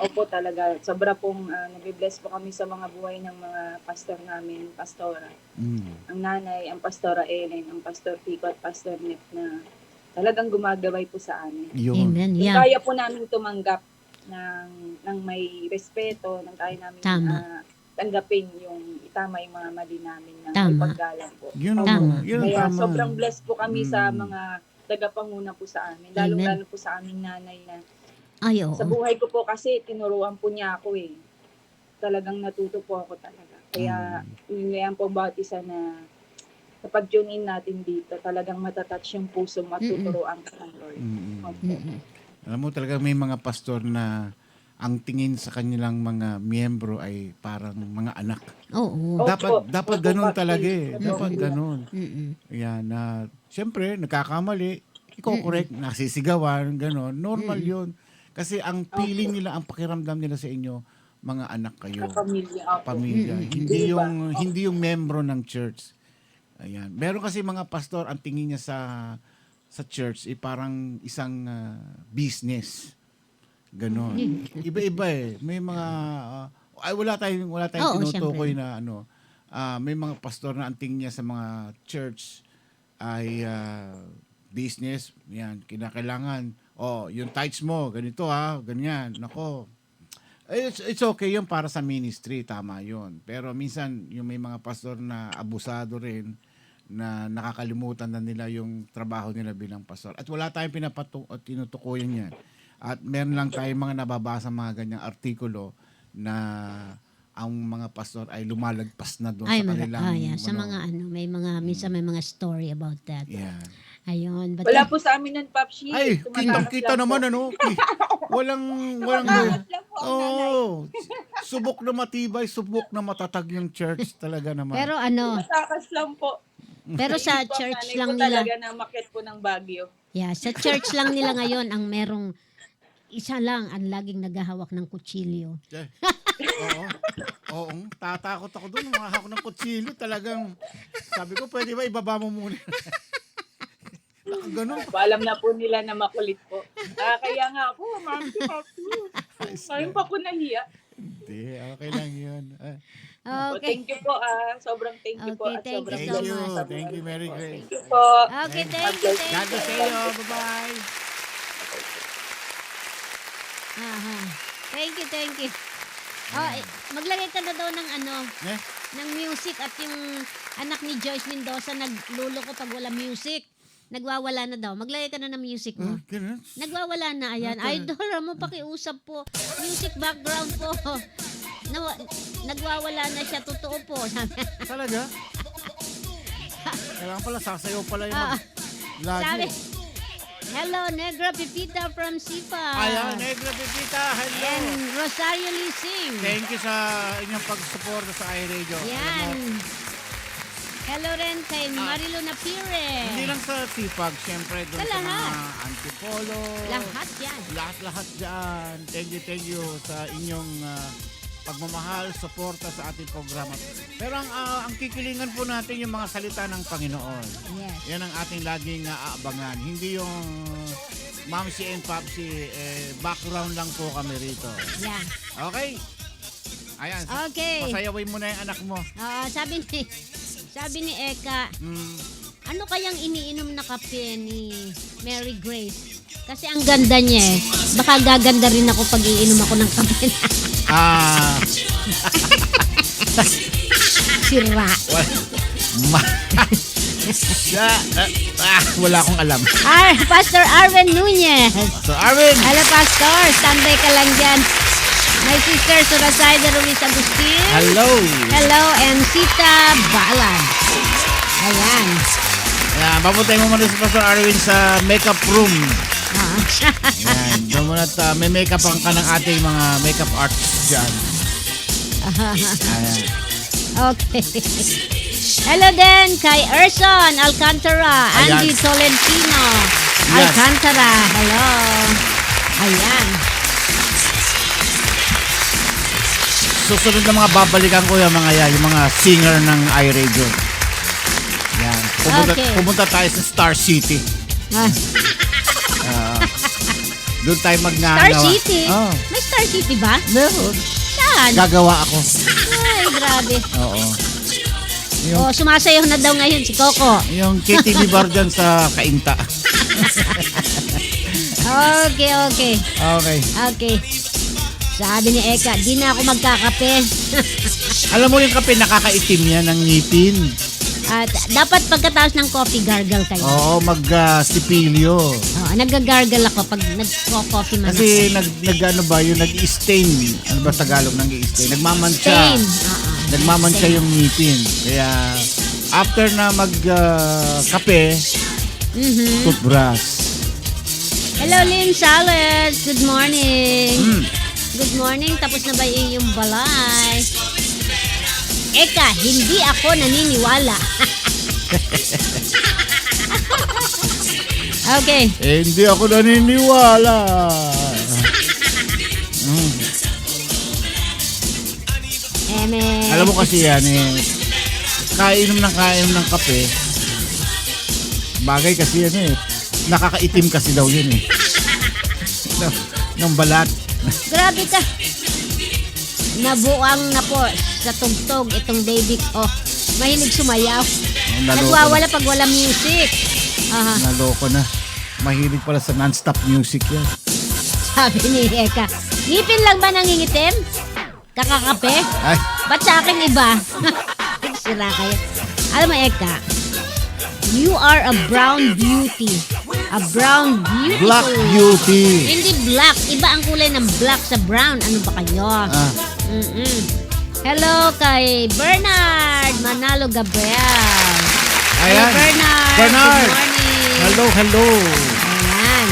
Opo talaga, sobra pong nabibless po kami sa mga buhay ng mga pastor namin, pastora. Ang nanay, ang pastora Ellen, ang pastor Pico at pastor Nep na talagang gumagabay po sa amin. Amen. Yung Yeah. kaya po namin tumanggap ng may respeto, ng kaya namin Tama. tanggapin yung itama yung mga mali namin na may Tama. paggalang po. Yun Opo. ang- yun ang Kaya tama. sobrang blessed po kami sa mga tagapanguna po sa amin. Lalo-lalo po sa aming nanay na Ay, oo. sa buhay ko po kasi tinuruan po niya ako eh. Talagang natuto po ako talaga. Kaya yun yan po bawat isa na kapag tune in natin dito, talagang matatouch yung puso mo at tuturuan ka ng Lord. Opo. Alam mo talaga may mga pastor na ang tingin sa kanilang mga miyembro ay parang mga anak. Oo. Dapat ganun talaga eh. Dapat ganun. Mm-mm. Yan na siyempre nagkakamali, i-correct, nasisigawan, ganun. Normal 'yun. Kasi ang feeling nila, ang pakiramdam nila sa inyo, mga anak kayo. Pamilya. Pamilya. Hindi yung membro ng church. Ayan. Meron kasi mga pastor ang tingin niya sa church parang isang business. Ganon. Iba-iba eh. May mga wala tayong Oo, tinutukoy na may mga pastor na ang tingin niya sa mga church ay business. Yan, kinakailangan. Yung tithes mo, ganito ganyan. Nako. It's okay yun para sa ministry, tama yun. Pero minsan, yung may mga pastor na abusado rin, na nakakalimutan na nila yung trabaho nila bilang pastor. At wala tayong tinutukuyan yan. At meron lang tayong mga nababasa mga ganyang artikulo na ang mga pastor ay lumalagpas na doon sa kanilang... Sa mga minsan may mga story about that. Yeah. Ayun. But Wala po sa amin ng Papshi. Ay, kita naman walang Tumatakas lang po ang nanay. subok na matibay, subok na matatag yung church talaga naman. pero Tumatakas lang po. pero sa Hindi po ang church nanay lang ko nila. talaga na makit po ng Baguio. Yeah, sa church lang nila ngayon ang merong isa lang ang laging naghahawak ng kutsilyo. Oo, tatakot ako doon, mahahawak ng kutsilyo talagang. Sabi ko, pwede ba ibaba mo muna? Ganun. Alam na po nila na makulit po. Kaya nga po, ma'am, ngayon pa po nahiya. Hindi, okay lang yun. Okay. Thank you po. Sobrang thank you po. Okay, At thank sobrang you so Thank you. much. Thank you, Mary Grace. Thank you po. Okay, thank you. God bless you. Bye-bye. Aha. Thank you. Maglagay ka na daw ng ng music at yung anak ni Joyce Mendoza naglulo ko pag wala music. Nagwawala na daw. Maglagay ka na ng music mo. Ganun. Nagwawala na. Ayan. Idol, mo pakiusap po. Music background po. Nagwawala na siya. Totoo po. Talaga? Kailangan pala, sasayaw pala yung lagi. Sabi, hello, Negra Pipita from Sipa. Ayan, Negra Pipita, hello. And Rosario Lising. Thank you sa inyong pag-suporta sa iRadio. Yan. Hello rin kay Marilo Napire. Hindi lang sa Sipag, syempre doon sa mga Antipolo. Lahat yan. Lahat dyan. Thank you sa inyong pagmamahal, suporta sa ating programa. Pero ang kikilingan po natin yung mga salita ng Panginoon. Yes. Yan ang ating laging aabangan. Hindi yung Mamsi and Papsi, background lang po kami rito. Yeah. Okay? Ayan. Okay. Pasayawin mo na yung anak mo. Sabi ni Eka, ano kayang iniinom na kape ni Mary Grace? Kasi ang ganda niya eh. Baka gaganda rin ako pag iinom ako ng kape. Sira. Wala akong alam. Pastor Arwen Nunez. So, Arwen. Hello, Pastor. Standby ka lang dyan. My sister, Surasaida Ruiz Agustin. Hello. Hello, and Sita Balan. Ayan. Papuntay mo muna si Pastor Arwin sa makeup room. Ayan. Doon muna may makeup ang ka ng ating mga makeup artists dyan. Ayan. Okay. Hello din kay Erson Alcantara, Andy Ayan. Tolentino Yes. Alcantara. Hello. Ayan. Susunod na mga babalikan ko yung mga singer ng iRadio. Yan. Pumunta tayo sa Star City. Doon tayo Star magnanawa. City? Oh, May Star City ba? meron. Saan? Gagawa ako. Ay, grabe. Oo. Yung, Oh, sumasayaw na daw ngayon si Coco. yung KTV bar dyan sa Kainta. Okay. Okay. Sabi ni Eka, di na ako magkakape. Alam mo yung kape, nakakaitim yan ng ngipin. At dapat pagkatapos ng coffee, gargle kayo. Oo, mag-sipilyo. Oh, nag-gargle ako pag nag-coffee man Kasi ako. nag-ano ba, yung nag-stain. Ano ba Tagalog ng stain? Nagmamantsa. Stain. Nagmamantsa Stain. yung ngipin. Kaya, after na mag-kape, toothbrush. Hello, Lynn Salas. Good morning. Mm. Good morning. Tapos na ba yung balay? Eka, hindi ako naniniwala. Okay. Hindi ako naniniwala. Alam mo kasi yan kainom ng kape. Bagay kasi yan nakakaitim kasi daw yun ng balat. Grabe ka. Nabuang na po sa tugtog itong baby ko. Mahilig sumayaw. Nagwawala pag wala music. Aha. Naloko na. Mahilig pala sa non-stop music yan. Sabi ni Eka, ngipin lang ba nangingitim? Kakakape? Ay, Ba't sa akin iba? Sira kayo. Alam mo, Eka, you are a brown beauty. A brown beautiful. Black beauty. Hindi black. Iba ang kulay ng black sa brown. Ano ba kayo? Hello kay Bernard Manalo Gabriel. Hello, Ayan. Bernard. Bernard. Good morning. Hello. Ayan.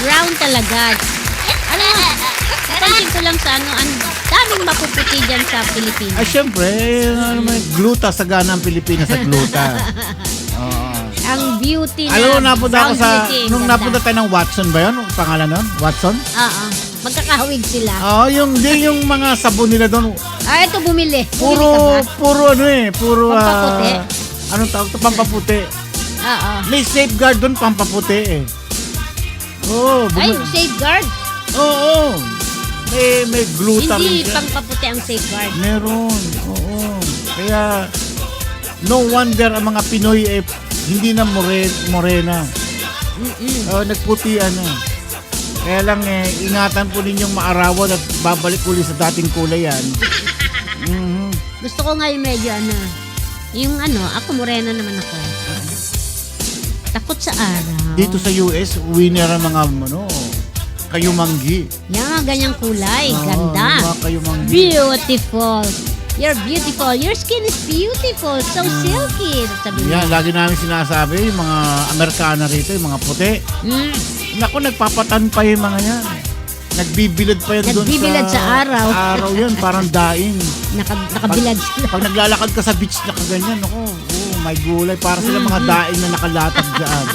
Brown talaga. Ano? Napansin ko lang sa ang daming mapuputi dyan sa Pilipinas. Ay, syempre, gluta sa gana ang Pilipinas sa gluta. Oo. Ang beauty na Alam mo, napunta ako brown beauty. nung Ganda. napunta tayo ng Watson ba yun? Ang pangalan nun? Watson? Oo. Magkakahawig sila. Oo, yung mga sabon nila doon. Ito bumili. Puro Pampaputi? anong tawag ito? Pampaputi. Oo. May safeguard doon, pampaputi Oo. Ay, safeguard. Oo. May gluta Hindi rin siya. pangpaputi ang safeguard. Meron. Oo. Kaya, no wonder ang mga Pinoy hindi na morena. Nagputian na. Kaya lang ingatan po ninyong maarawan at babalik uli sa dating kulay yan. Gusto ko nga yung medyo yung ako morena naman ako. Takot sa araw. Dito sa US, winner ang mga kayumanggi. Yan, ganyang kulay. Oo, Ganda. yung mga kayumanggi. Beautiful. You're beautiful. Your skin is beautiful. So silky. Sabi niya. Yan, lagi namin sinasabi, yung mga Amerikana rito, yung mga puti. Naku, nagpapatan pa yung mga yan. Nagbibilad pa yan doon Nagbibilad sa araw. Araw yan, parang daing. Nakabilad sila. Pag naglalakad ka sa beach na kaganyan, ako, may gulay. Para sila mga daing na nakalatag dyan.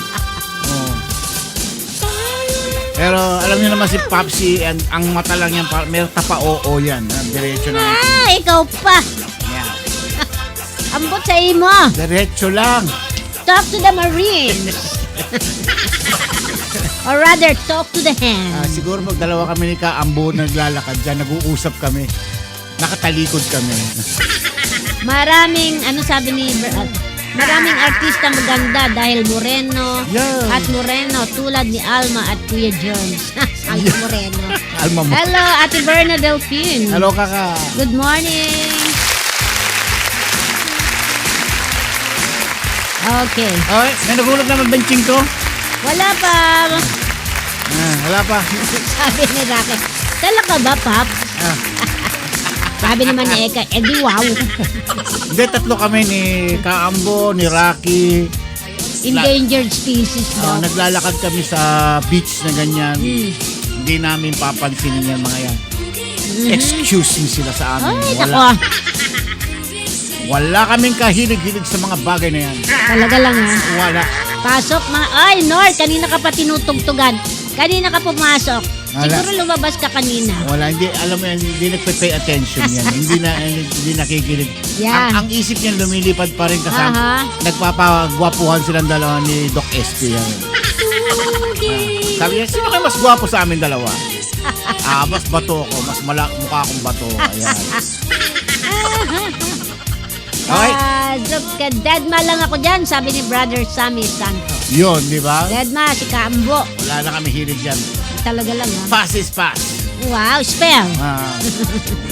Pero alam niyo naman si Popsi, ang mata lang yan, may tapa-oo yan. Diretso na. Ikaw pa. Yan. Ambot sa imo. Diretso lang. Talk to the Marines. Or rather, talk to the hands. Siguro magdalawa kami ni Kaambo naglalakad dyan, nag-uusap kami. Nakatalikod kami. Maraming, sabi ni maraming artista maganda dahil moreno Yeah. at moreno tulad ni Alma at Kuya Jones. Alma Moreno. Alma mo. Hello, Ate Berna Delphine. Hello, Kaka. Good morning. Okay. Okay, may nagulog naman benching ko? Wala pa. Wala pa. Sabi ni Raquel, talaga ba, Pap? Sabi naman ni Eka, di wow. Hindi, tatlo kami ni Kaambo, ni Rocky. Endangered species daw. Naglalakad kami sa beach na ganyan. Hindi namin papansinin yan mga yan. Excuse me sila sa amin. Ay, nako. Wala kaming kahilig-hilig sa mga bagay na yan. Talaga lang Wala. Pasok mga... Ay, Nor, kanina ka pa tinutugtugan. Kanina ka pumasok. Wala. Siguro lumabas ka kanina. Wala, hindi, alam mo yan, hindi nagpe-pay attention yan. hindi nakikinig. Yeah. Ang isip niyan lumilipad pa rin kasama. Aha. Nagpapagwapuhan silang dalawa ni Doc SP yan. Sabi niya, sino kayo mas gwapo sa amin dalawa? Mas bato ako. Mas mukha akong bato. Ayan. Okay. Deadma lang ako dyan, sabi ni Brother Sammy Santos. Yun, di ba? Deadma, si Kambo. Wala na kami hilig dyan. Talaga lang, ha? Pass is pass. Wow, spell.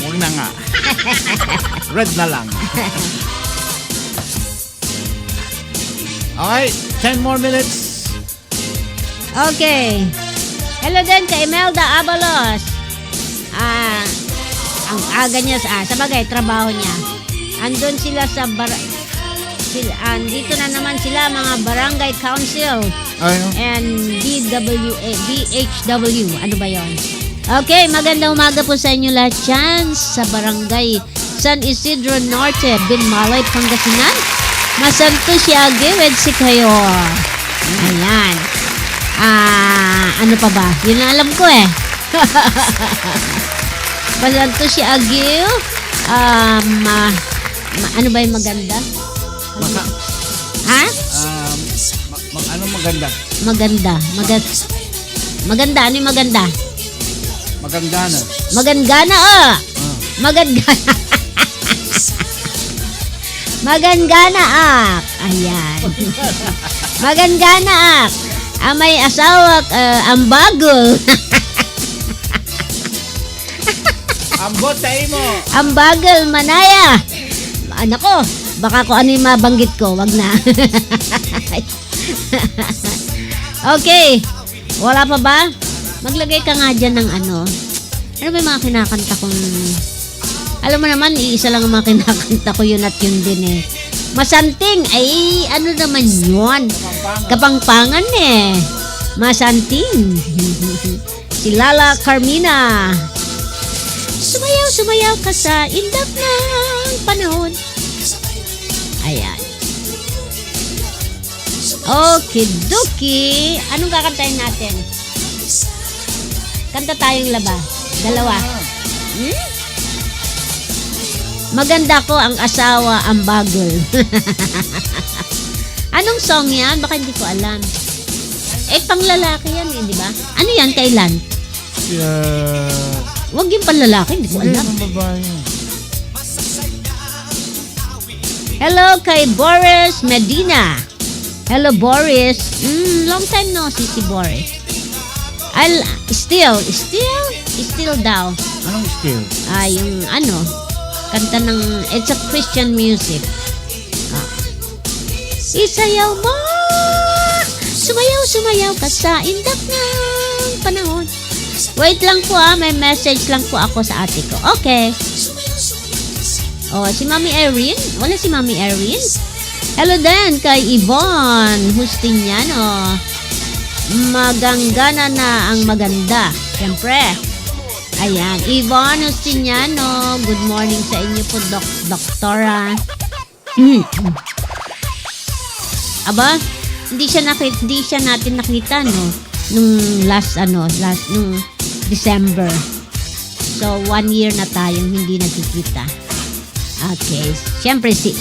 Huwag na nga. Red na lang. Okay, 10 more minutes. Okay. Hello din kay Imelda Abalos. Ang aga niya sa bagay, trabaho niya. Andun sila sa dito na naman sila mga barangay council and BHW. Ano ba yon? Okay, magandang umaga po sa inyo lahat dyan sa barangay San Isidro Norte, Binmalay, Pangasinan. Masanto siya agad si kayo. Ayan. Ano pa ba? Yun ang alam ko eh. Masanto siya agad. Ano ba yung maganda? Ha? Ano maganda? Maganda. Maganda. Ano yung maganda? Magandana. Magandana, Magandana. Magandana, Ayan. Magandana, may asawa, ang bagol. Ambot tayo mo. Ang bagol, manaya. Nako, baka kung ano yung mabanggit ko, wag na. Okay. Wala pa ba? Maglagay ka nga dyan ng ano. Ano ba yung mga kinakanta kong... Alam mo naman, iisa lang ang mga kinakanta ko, yun at yun din eh. Masanting, ay ano naman yun? Kapangpangan eh. Masanting. Si Lala Carmina. Sumayaw ka sa indap ng panahon. Ayan. Okidoki. Anong kakantahin natin? Kanta tayong laba. Dalawa. Maganda ko ang asawa, ang bagol. Anong song yan? Baka hindi ko alam. Panglalaki yan di ba? Ano yan? Kailan? Wag yung panlalaki, hindi ko alam. Hello kay Boris Medina. Hello Boris. Long time no see si Boris. Still daw. Anong still? Yung ano, kanta ng, it's a Christian music. Isayaw mo, sumayaw ka sa indap ng panahon. Wait lang po may message lang po ako sa ate ko. Okay. Si Mami Erin. Wala si Mami Erin. Hello din kay Yvonne Justiniano. Maganggana na ang maganda. Siyempre. Ayan. Yvonne Justiniano. Good morning sa inyo po, Doktora. Aba, hindi siya natin nakita, no? Nung nung December. So, 1 year na tayong hindi nagkikita. Okay. Siyempre, si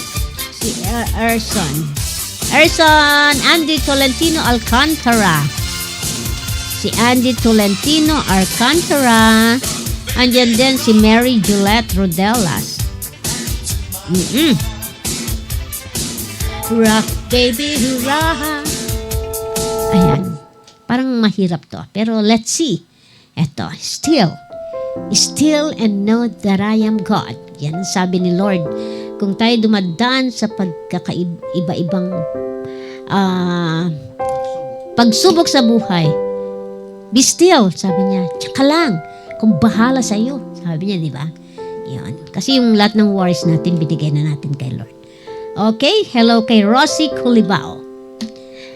Erson Andy Tolentino Alcantara. Si Andy Tolentino Alcantara. Andyan din si Mary Juliet Rodelas. Hurrah, baby, hurrah. Ayan. Parang mahirap to. Pero let's see. Eto, still and know that I am God. Yan ang sabi ni Lord. Kung tayo dumadaan sa pagkakaiba-ibang pagsubok sa buhay, be still, sabi niya. Tsaka lang, kung bahala sa iyo, sabi niya, di ba? Yan. Kasi yung lahat ng worries natin, binigay na natin kay Lord. Okay, hello kay Rosie Culibao.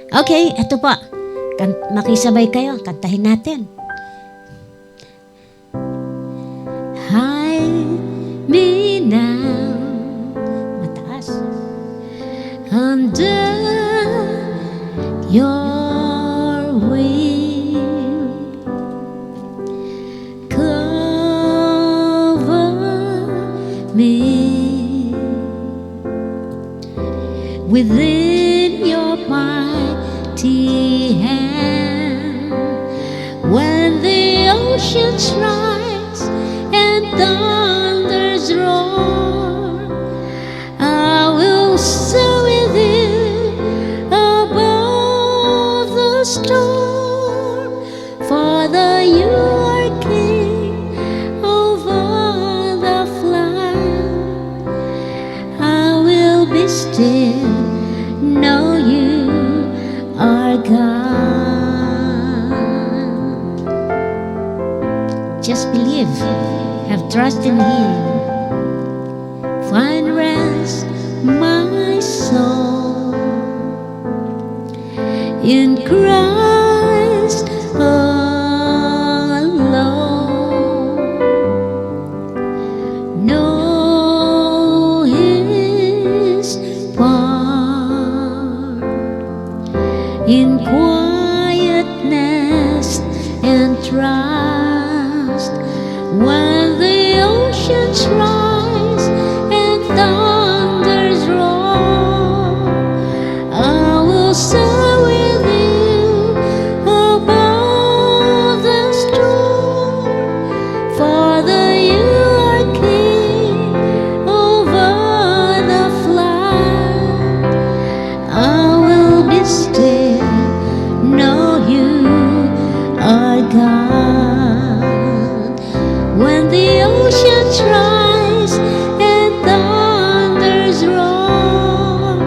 Okay, eto pa. Makisabay kayo, kantahin natin. Hide me now. Mataas. Under your wing. Cover me within your mighty hand. oceans rise and thunders roar, I will soar with you above the storm. Father, you are king over the flood. I will be still, know you are God. Just believe, have trust in Him. Find rest, my soul, in Christ alone. Know His part in quietness and trust. When the oceans rise and thunders roar, I will soar with you above the storm. Father, you are king over the flood. I will be still, know you are God. When the oceans rise and thunders roar,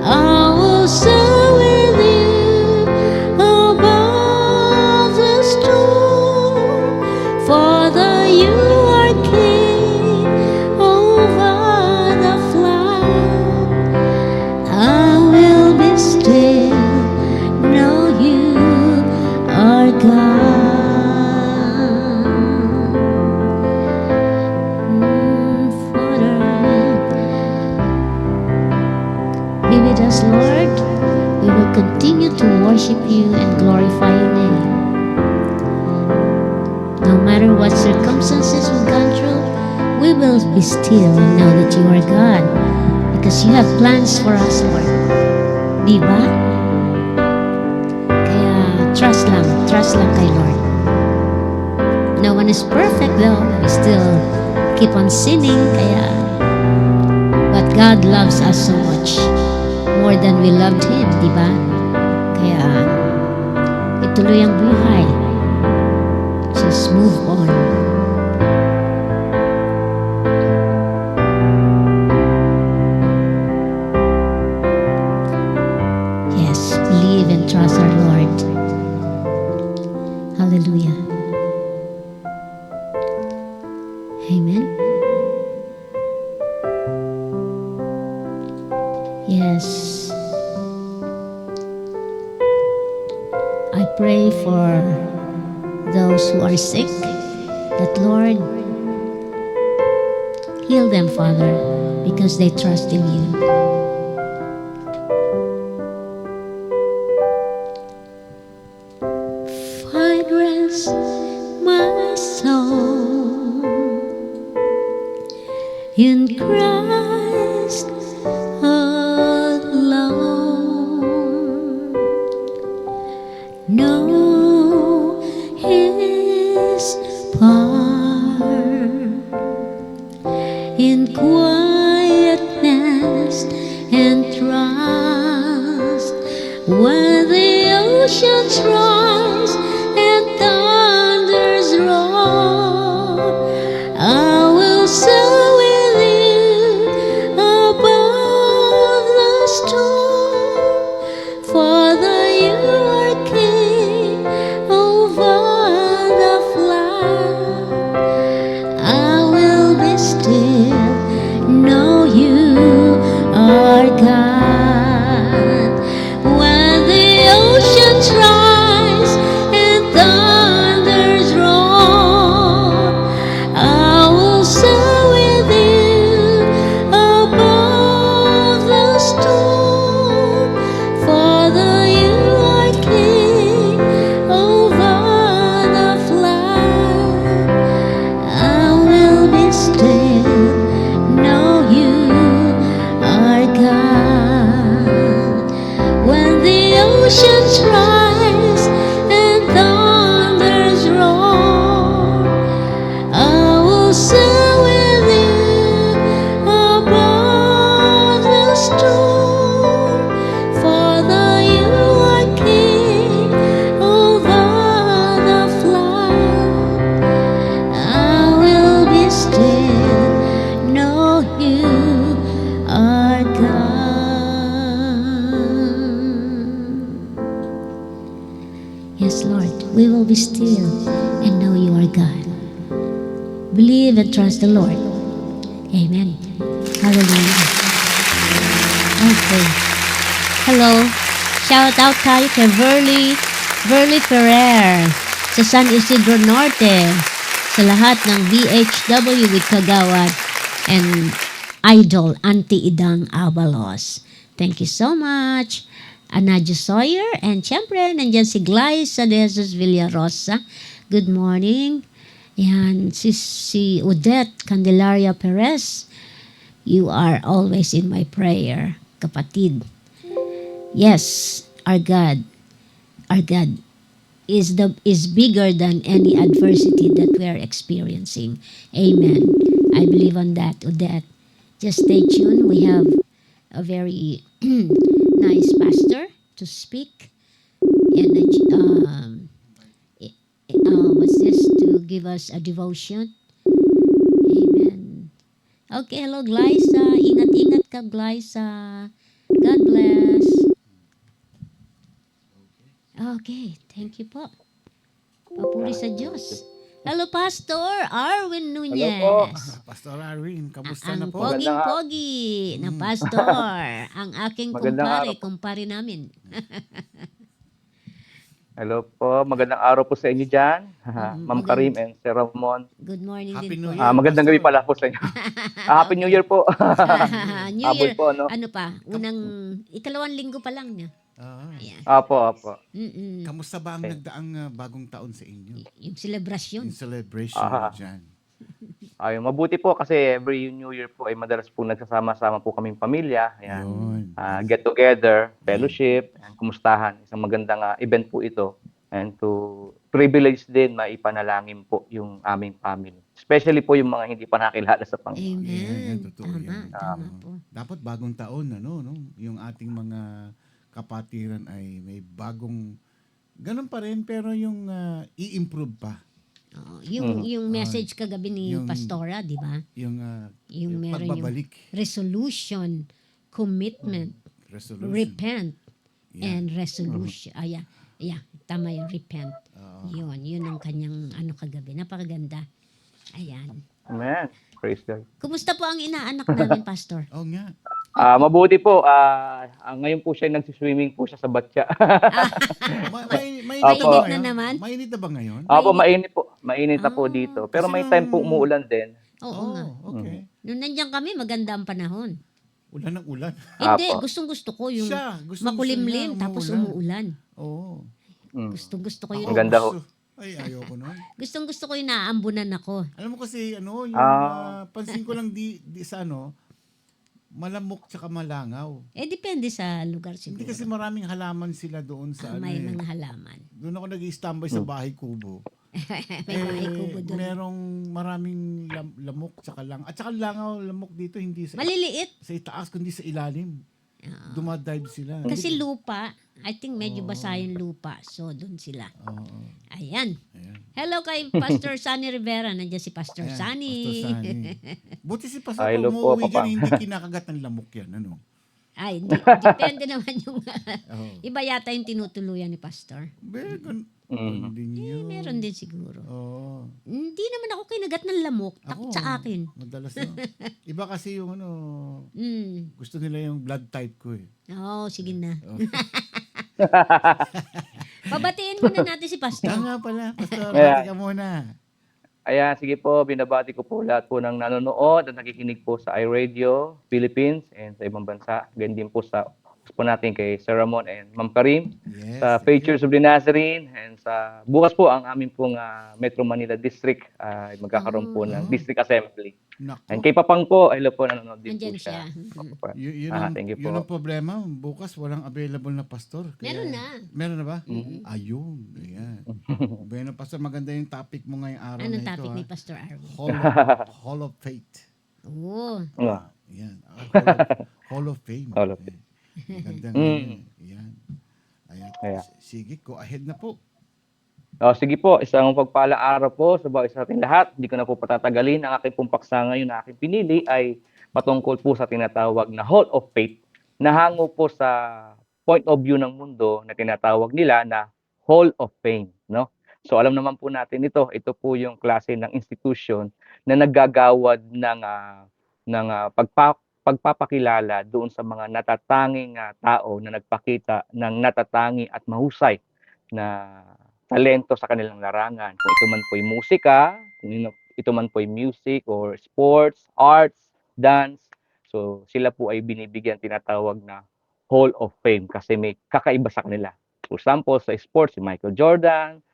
I will soar with you above the storm. Father, you are king over the flood. I will be still, know you are God. Father, be with us, Lord. We will continue to worship you and glorify your name. No matter what circumstances we've gone through, we will be still and know that you are God, because you have plans for us, Lord. Di ba? Kaya trust lang kay Lord. No one is perfect though. We still keep on sinning, but God loves us so much, more than we loved Him, di ba? Kaya ituloy ang buhay. Just move on. Yes, believe and trust our Lord. Hallelujah. Amen. Yes. I pray for those who are sick, that Lord, heal them, Father, because they trust in you. Find rest, my soul, in Christ alone. Know His part in quietness and trust. When the oceans rise and thunders roar, I will soar with you above the storm. Father, you are king over the flood. I will be still, know you are God. When the oceans rise be still and know you are God. Believe and trust the Lord. Amen. Hallelujah. Okay. Hello. Shout out tayo kay Verly Ferrer sa San Isidro Norte, sa lahat ng VHW with Kagawad and Idol Auntie Idang Abalos. Thank you so much. Anadio Sawyer, and syempre nandiyan si Glyce de Jesus Villarosa. Good morning. Yan, si Odette Candelaria Perez. You are always in my prayer, kapatid. Yes, our God is bigger than any adversity that we are experiencing. Amen. I believe on that, Odette. Just stay tuned. We have a very nice pastor to speak, and what's this, to give us a devotion. Amen. Okay, hello Glyza. Ingat-ingat ka, Glyza. God bless. Okay, thank you po. Papuri sa Diyos. Hello, Pastor Arwin Nunez. Hello po. Pastor Arwin, kamusta Ang na po? poging-pogi na pastor. Ang aking Magandang kumpare namin. Hello po, magandang araw po sa inyo dyan. Ma'am Karim and Sir Ramon. Good morning Happy din New po. Year. Magandang gabi pala po sa inyo. Happy New Year po. New Habol Year, po, no? ano pa, ikalawang linggo pa lang niya. Ayan. Apo. Kamusta ba ang nagdaang bagong taon sa inyo? Yung celebration. Yung celebration dyan. Ayun, mabuti po kasi every New Year po ay madalas po nagsasama-sama po kaming pamilya. Ayan. Yun. Get together, fellowship, and kumustahan. Isang magandang event po ito. And to privilege din maipanalangin po yung aming family. Especially po yung mga hindi pa nakilala sa Panginoon. Amen. Totoo yan. Tama po. Dapat bagong taon, no? Yung ating mga kapatiran ay may bagong, ganun pa rin, pero yung i-improve pa. Yung message kagabi ni Pastora, di ba? Yung meron pagbabalik. yung resolution, commitment, Resolution. repent, and resolution. Tama yung repent. Yun ang kanyang kagabi. Napakaganda. Ayan. Amen. Praise God. Kumusta po ang inaanak namin, Pastor? Oo nga. Mabuti po. Ngayon po siya nagsiswimming po siya sa batya. Mainit Opo. na naman? Mainit na ba ngayon? Opo, mainit po. Mainit na po dito. Pero may time po umuulan din. Oo nga. Okay. Nung nandiyan kami, maganda ang panahon. Ulan ng ulan. Hindi, Apo. gustong-gusto ko yung Gusto makulimlim niya, tapos umuulan. Oo. Gustong-gusto ko yun. Ang ganda ho. Ay, ayoko nun. Gustong-gusto ko yung naaambunan ako. Alam mo kasi, yung pansin ko lang di sa malamok tsaka malangaw. Depende sa lugar siguro. Hindi kasi maraming halaman sila doon sa may mga halaman. Doon ako nag-i-standby sa bahay kubo. May mga kubo doon. Merong maraming lamok tsaka langaw. At tsaka langaw, lamok dito hindi sa Maliliit. sa itaas kundi sa ilalim. Dumadive sila. Kasi lupa, I think medyo basa yung lupa. So, doon sila. Ayan. Hello kay Pastor Sunny Rivera. Nandiyan si Pastor Sunny. Pastor Sunny. Buti si Pastor Hello po, umuwi Papa. dyan, hindi kinakagat ng lamok yan. Ano? Ay, depende naman yung iba yata yung tinutuluyan ni Pastor. Din yun. Meron din siguro. Oo. Hindi naman ako kinagat ng lamok. Takot sa akin. Madalas na. Iba kasi yung gusto nila yung blood type ko eh. Oo, sige na. Pabatiin muna natin si Pastor. Nga pala, Pastor. Bati ka muna. Ayan, sige po, binabati ko po lahat po ng nanonood at nakikinig po sa iRadio Philippines and sa ibang bansa. Ganyan din po sa po natin kay Sir Ramon and Ma'am Karim, sa Features of the Nazarene, and sa bukas po ang aming pong Metro Manila District ay magkakaroon po ng District Assembly. And kay Papang po, hello po, nanonood din Nandyan po siya. Yun Thank you po. ang problema. Bukas walang available na pastor. Meron na. Meron na ba? Ayun. Ayan. Bueno, Pastor, maganda yung topic mo ngayong araw Anong na ito. topic ni Pastor Arwin? Hall of Faith. Oo. Ayan. Hall of Fame. Hall of Fame. Maganda Ayan. Sige, go ahead na po. Sige po, isang pagpalang araw po sa bawat isa ating lahat. Hindi ko na po patatagalin. Ang aking pong paksa ngayon na aking pinili ay patungkol po sa tinatawag na Hall of Faith na hango po sa point of view ng mundo na tinatawag nila na Hall of Fame. No? So alam naman po natin ito po yung klase ng institution na naggagawad ng pagpapakilala doon sa mga natatanging tao na nagpakita ng natatangi at mahusay na talento sa kanilang larangan. Kung ito man po ay musika, kung ito man po ay music or sports, arts, dance. So sila po ay binibigyan tinatawag na Hall of Fame kasi may kakaiba sa kanila. For example, sa sports, si Michael Jordan,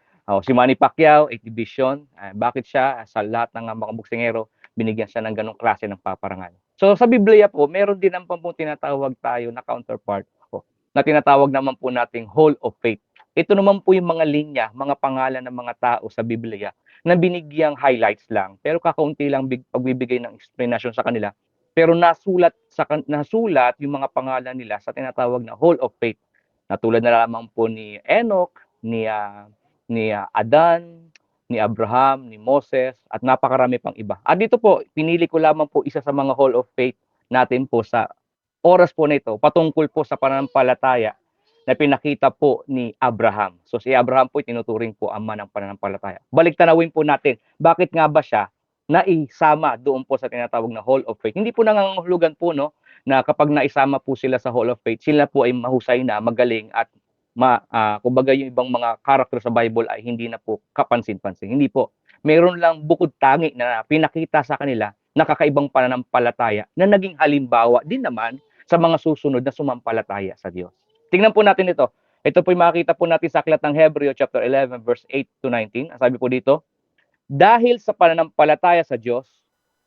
si Manny Pacquiao, 8 division. Bakit siya? Sa lahat ng mga boksingero, binigyan siya ng ganong klase ng paparangal. So sa Biblia po, meron din naman po tinatawag tayo na counterpart na tinatawag naman po nating Hall of Faith. Ito naman po yung mga linya, mga pangalan ng mga tao sa Biblia na binigyang highlights lang. Pero kakaunti lang pagbibigay ng explanation sa kanila. Pero nasulat yung mga pangalan nila sa tinatawag na Hall of Faith. Natulad na lamang po ni Enoch, ni Adan, ni Abraham, ni Moses, at napakarami pang iba. At dito po, pinili ko lamang po isa sa mga Hall of Faith natin po sa oras po na ito, patungkol po sa pananampalataya na pinakita po ni Abraham. So si Abraham po tinuturing po ama ng pananampalataya. Balik tanawin po natin, bakit nga ba siya naisama doon po sa tinatawag na Hall of Faith? Hindi po nangangahulugan po na kapag naisama po sila sa Hall of Faith, sila po ay mahusay na, magaling at kumbaga yung ibang mga character sa Bible ay hindi na po kapansin-pansin. Hindi po. Meron lang bukod tangi na pinakita sa kanila na kakaibang pananampalataya na naging halimbawa din naman sa mga susunod na sumampalataya sa Diyos. Tingnan po natin ito. Ito po yung makikita po natin sa aklat ng Hebreo chapter 11 verse 8 to 19. Ang sabi po dito, dahil sa pananampalataya sa Diyos,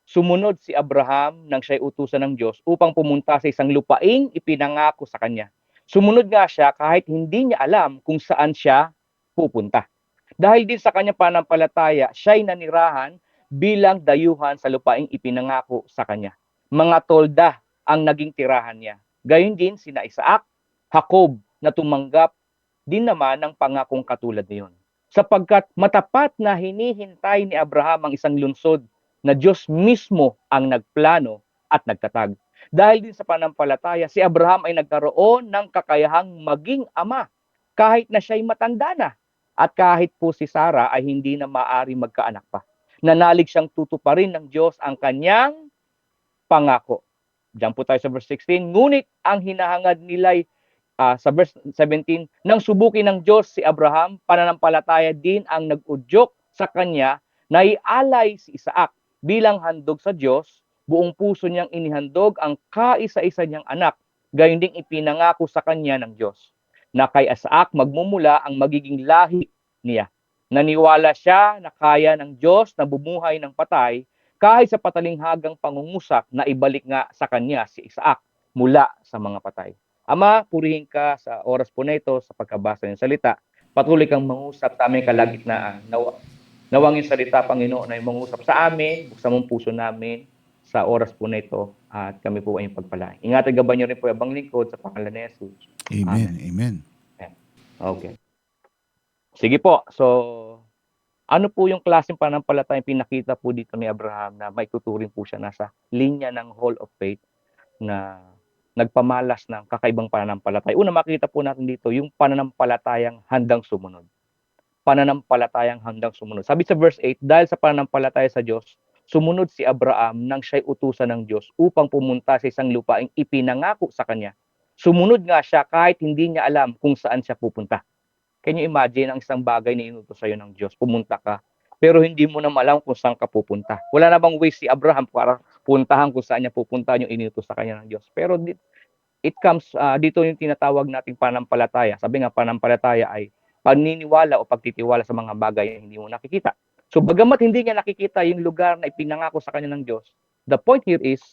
sumunod si Abraham nang siya'y utusan ng Diyos upang pumunta sa isang lupaing ipinangako sa kanya. Sumunod nga siya kahit hindi niya alam kung saan siya pupunta. Dahil din sa kanyang pananampalataya, siya'y nanirahan bilang dayuhan sa lupaing ipinangako sa kanya. Mga tolda ang naging tirahan niya. Gayon din sina Isaac, Jacob na tumanggap din naman ng pangakong katulad niyon. Sapagkat matapat na hinihintay ni Abraham ang isang lungsod na Diyos mismo ang nagplano at nagtatag. Dahil din sa pananampalataya, si Abraham ay nagkaroon ng kakayahang maging ama kahit na siya'y matanda na at kahit po si Sarah ay hindi na maaari magkaanak pa. Nanalig siyang tutuparin ng Diyos ang kanyang pangako. Diyan po tayo sa verse 16. Ngunit ang hinahangad nila'y sa verse 17, nang subukin ng Diyos si Abraham, pananampalataya din ang nag-udyok sa kanya na ialay si Isaac bilang handog sa Diyos. Buong puso niyang inihandog ang kaisa-isa niyang anak, gayon ding ipinangako sa kanya ng Diyos na kay Isaac magmumula ang magiging lahi niya. Naniwala siya na kaya ng Diyos na bumuhay ng patay kahit sa patalinghagang pangungusap na ibalik nga sa kanya si Isaac mula sa mga patay. Ama, purihin ka sa oras po na ito sa pagkabasa ng salita. Patuloy kang mangusap sa aming kalagitnaan. Nawang yung salita, Panginoon, ay mangusap sa amin, buksan mong puso namin sa oras po na ito at kami po ay pagpalain. Ingatan gaban niyo rin po yung lingkod sa pangalan ni Jesus. Amen. Amen. Okay. Sige po. So, ano po yung klaseng pananampalataya pinakita po dito ni Abraham na may tuturing po siya nasa linya ng Hall of Faith na nagpamalas ng kakaibang pananampalataya. Una, makita po natin dito yung pananampalatayang handang sumunod. Pananampalatayang handang sumunod. Sabi sa verse 8, dahil sa pananampalataya sa Diyos, sumunod si Abraham nang siya'y utusan ng Diyos upang pumunta sa isang lupaing ipinangako sa kanya. Sumunod nga siya kahit hindi niya alam kung saan siya pupunta. Can you imagine ang isang bagay na inutos sa'yo ng Diyos? Pumunta ka, pero hindi mo na alam kung saan ka pupunta. Wala na bang way si Abraham para puntahan kung saan niya pupunta yung inutos sa kanya ng Diyos? Pero it comes, dito yung tinatawag nating pananampalataya. Sabi nga, pananampalataya ay paniniwala o pagtitiwala sa mga bagay na hindi mo nakikita. So bagamat hindi niya nakikita yung lugar na ipinangako sa kanya ng Diyos, the point here is,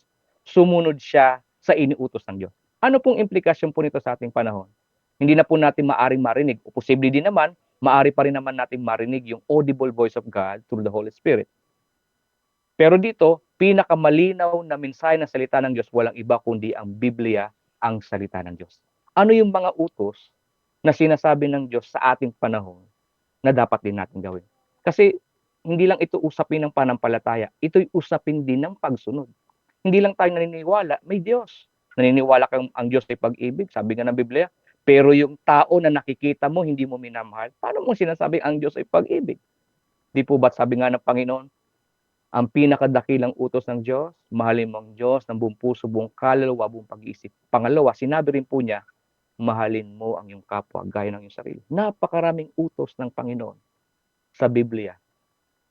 sumunod siya sa iniutos ng Diyos. Ano pong implikasyon po nito sa ating panahon? Hindi na po natin maaring marinig, o posible din naman, maari pa rin naman natin marinig yung audible voice of God through the Holy Spirit. Pero dito, pinakamalinaw na mensahe ng salita ng Diyos, walang iba kundi ang Biblia, ang salita ng Diyos. Ano yung mga utos na sinasabi ng Diyos sa ating panahon na dapat din natin gawin? Kasi hindi lang ito usapin ng pananampalataya, ito'y usapin din ng pagsunod. Hindi lang tayo naniniwala, may Diyos. Naniniwala kang ang Diyos ay pag-ibig, sabi nga ng Biblia, Pero yung tao na nakikita mo, hindi mo minamahal, paano mo sinasabing ang Diyos ay pag-ibig? Di po ba't sabi nga ng Panginoon, ang pinakadakilang utos ng Diyos, mahalin mo ang Diyos ng buong puso, buong kaluluwa, buong pag-iisip. Pangalawa, sinabi rin po niya, mahalin mo ang iyong kapwa gaya ng iyong sarili. Napakaraming utos ng Panginoon sa Biblia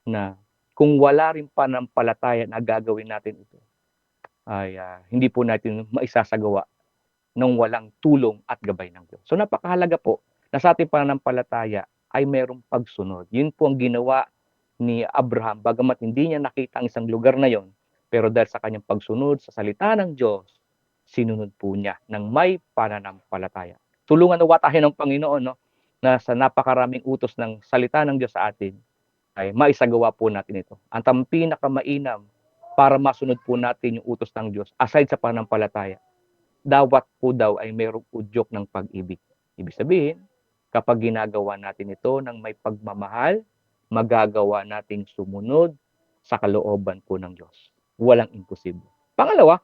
na kung wala rin pananampalataya na gagawin natin ito, ay hindi po natin maisasagawa nang walang tulong at gabay ng Diyos. So napakahalaga po na sa ating pananampalataya ay mayroong pagsunod. Yun po ang ginawa ni Abraham, bagamat hindi niya nakita ang isang lugar na yon, pero dahil sa kanyang pagsunod sa salita ng Diyos, sinunod po niya ng may pananampalataya. Tulungan nawa tayo ng Panginoon, no, na sa napakaraming utos ng salita ng Diyos sa atin, ay maisagawa po natin ito. Ang pinakamainam para masunod po natin yung utos ng Diyos, aside sa pananampalataya, dapat po daw ay mayroong udyok ng pag-ibig. Ibig sabihin, kapag ginagawa natin ito ng may pagmamahal, magagawa nating sumunod sa kalooban po ng Diyos. Walang imposible. Pangalawa,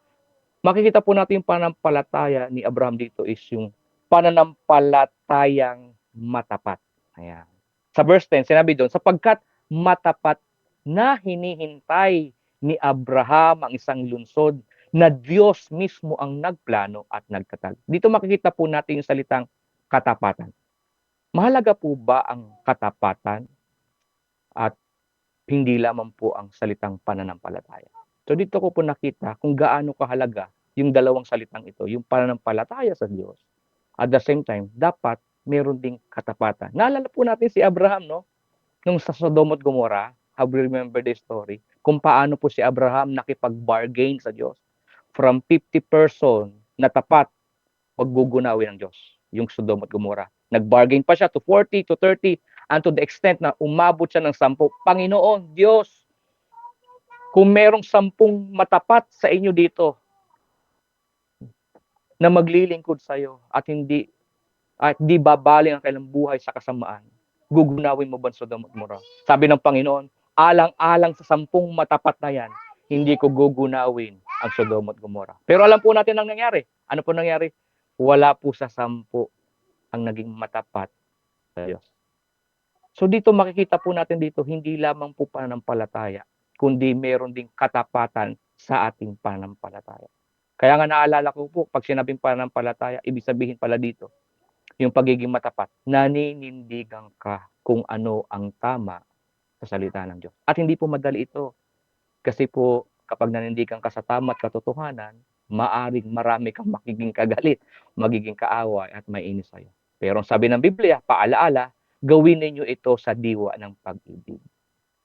makikita po natin yung pananampalataya ni Abraham dito is yung pananampalatayang matapat. Ayan. Sa verse 10, sinabi doon, sapagkat matapat na hinihintay ni Abraham ang isang lungsod na Diyos mismo ang nagplano at nagtatag. Dito makikita po natin yung salitang katapatan. Mahalaga po ba ang katapatan at hindi lamang po ang salitang pananampalataya? So dito ko po nakita kung gaano kahalaga yung dalawang salitang ito, yung pananampalataya sa Diyos. At the same time, dapat meron ding katapatan. Naalala po natin si Abraham, no? Nung sa Sodom at Gomorrah, I will remember the story, kung paano po si Abraham nakipag-bargain sa Diyos. From 50 person na tapat, paggugunawin ng Diyos, yung Sodom at Gomorrah. Nag-bargain pa siya to 40, to 30, and to the extent na umabot siya ng 10. Panginoon, Diyos, kung merong 10 matapat sa inyo dito, na maglilingkod sa iyo at hindi babaling ang kailang buhay sa kasamaan, gugunawin mo ba ang Sodom at Gomorrah? Sabi ng Panginoon, alang-alang sa 10 matapat na yan, hindi ko gugunawin ang Sodom at Gomorrah. Pero alam po natin ang nangyari. Ano po nangyari? Wala po sa 10 ang naging matapat sa Diyos. So dito makikita po natin dito, hindi lamang po pananampalataya, kundi meron ding katapatan sa ating pananampalataya. Kaya nga naalala ko po, pag sinabing pananampalataya, ibig sabihin pala dito, yung pagiging matapat, naninindigan ka kung ano ang tama sa salita ng Diyos. At hindi po madali ito. Kasi po, kapag nanindigan ka sa tama at katotohanan, maaring marami kang magiging kagalit, magiging kaaway at mainis sa'yo. Pero sabi ng Biblia, paalaala, gawin ninyo ito sa diwa ng pag-ibig.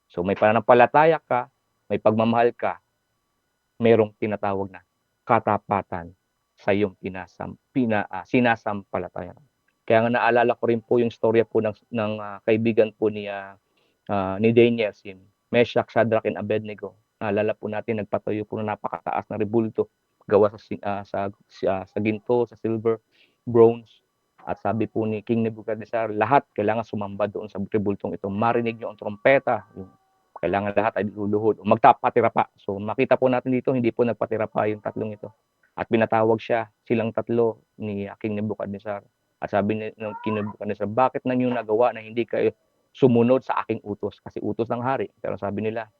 So may pananampalataya ka, may pagmamahal ka, mayroong tinatawag na katapatan sa iyong sinasampalataya. Kaya nga naalala ko rin po yung storya po ng kaibigan po ni Daniel, si Meshach, Shadrach, and Abednego. Naalala po natin, nagpatayo po ng napakataas na rebulto gawa sa ginto, sa silver, bronze. At sabi po ni King Nebuchadnezzar, lahat kailangan sumamba doon sa rebultong ito. Marinig nyo ang trompeta. Kailangan lahat ay luluhod o magpatira pa. So makita po natin dito, hindi po nagpatira pa yung tatlong ito. At pinatawag silang tatlo ni King Nebuchadnezzar. At sabi ng King Nebuchadnezzar, bakit na nyo nagawa na hindi kayo sumunod sa aking utos? Kasi utos ng hari. Pero sabi nila,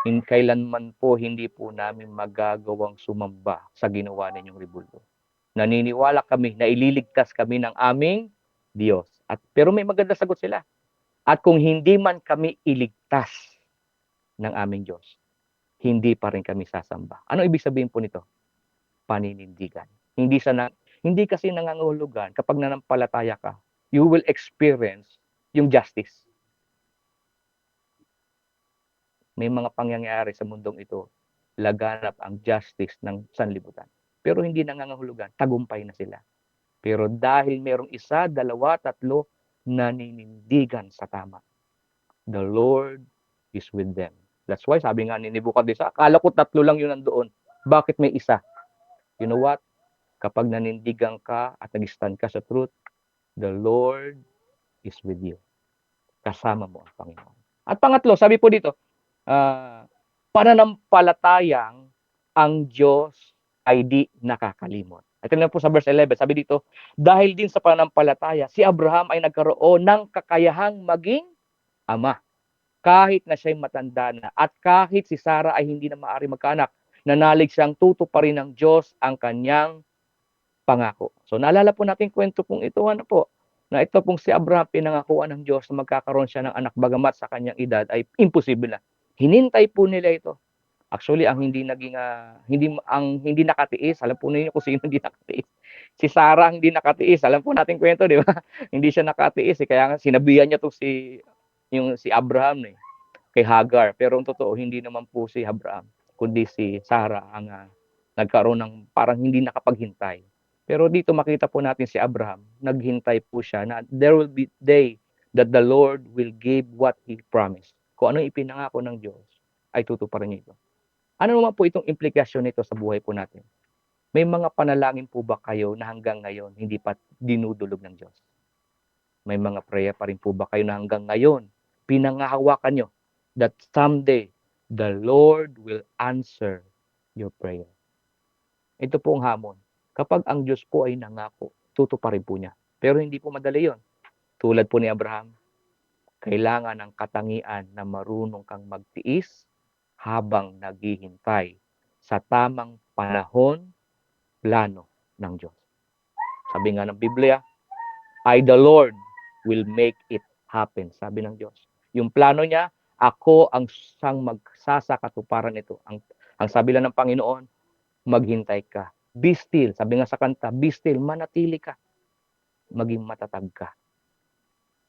kailanman po hindi po namin magagawang sumamba sa ginawa ninyong rebulto. Naniniwala kami na ililigtas kami ng aming Diyos. Pero may maganda sagot sila. At kung hindi man kami iligtas ng aming Diyos, hindi pa rin kami sasamba. Ano ibig sabihin po nito? Paninindigan. Hindi kasi nangangahulugan kapag nanampalataya ka, you will experience yung justice. May mga pangyayari sa mundong ito, laganap ang justice ng sanlibutan. Pero hindi nangangahulugan, tagumpay na sila. Pero dahil merong 1, 2, 3, naninindigan sa tama, the Lord is with them. That's why sabi nga ni Nebuchadnezzar, akala ko 3 lang yun nandoon. Bakit may 1? You know what? Kapag nanindigan ka at nag-stand ka sa truth, the Lord is with you. Kasama mo ang Panginoon. At pangatlo, sabi po dito, pananampalatayang ang Diyos ay di nakakalimot. Ito na po sa verse 11, sabi dito, dahil din sa pananampalataya, si Abraham ay nagkaroon ng kakayahang maging ama. Kahit na siya'y matanda na at kahit si Sarah ay hindi na maaari magkaanak, nanalig siyang tutuparin ng Diyos ang kanyang pangako. So naalala po natin kwento pong ito, ano po, na ito pong si Abraham pinangakuan ng Diyos na magkakaroon siya ng anak bagamat sa kanyang edad ay imposible na. Hinintay po nila ito. Actually, ang hindi naging hindi nakatiis, alam po niyo kung sino hindi nakatiis. Si Sarah ang hindi nakatiis, alam po natin kwento, di ba? Hindi siya nakatiis, kaya nga sinabihan niya to si Abraham kay Hagar. Pero ang totoo, hindi naman po si Abraham, kundi si Sarah ang nagkaroon ng parang hindi nakapaghintay. Pero dito makita po natin si Abraham, naghintay po siya na there will be day that the Lord will give what He promised. Kung ano ipinangako ng Diyos, ay tutuparin niya ito. Ano naman po itong implikasyon nito sa buhay po natin? May mga panalangin po ba kayo na hanggang ngayon hindi pa dinudulog ng Diyos? May mga prayer pa rin po ba kayo na hanggang ngayon pinangahawakan nyo that someday the Lord will answer your prayer? Ito po ang hamon. Kapag ang Diyos po ay nangako, tutuparin po niya. Pero hindi po madali yon. Tulad po ni Abraham, kailangan ng katangian na marunong kang magtiis habang naghihintay sa tamang panahon, plano ng Diyos. Sabi nga ng Biblia, I the Lord will make it happen. Sabi ng Diyos. Yung plano niya, ako ang siyang magsasakatuparan ito. Ang sabi lang ng Panginoon, maghintay ka. Be still. Sabi nga sa kanta, be still, manatili ka. Maging matatag ka.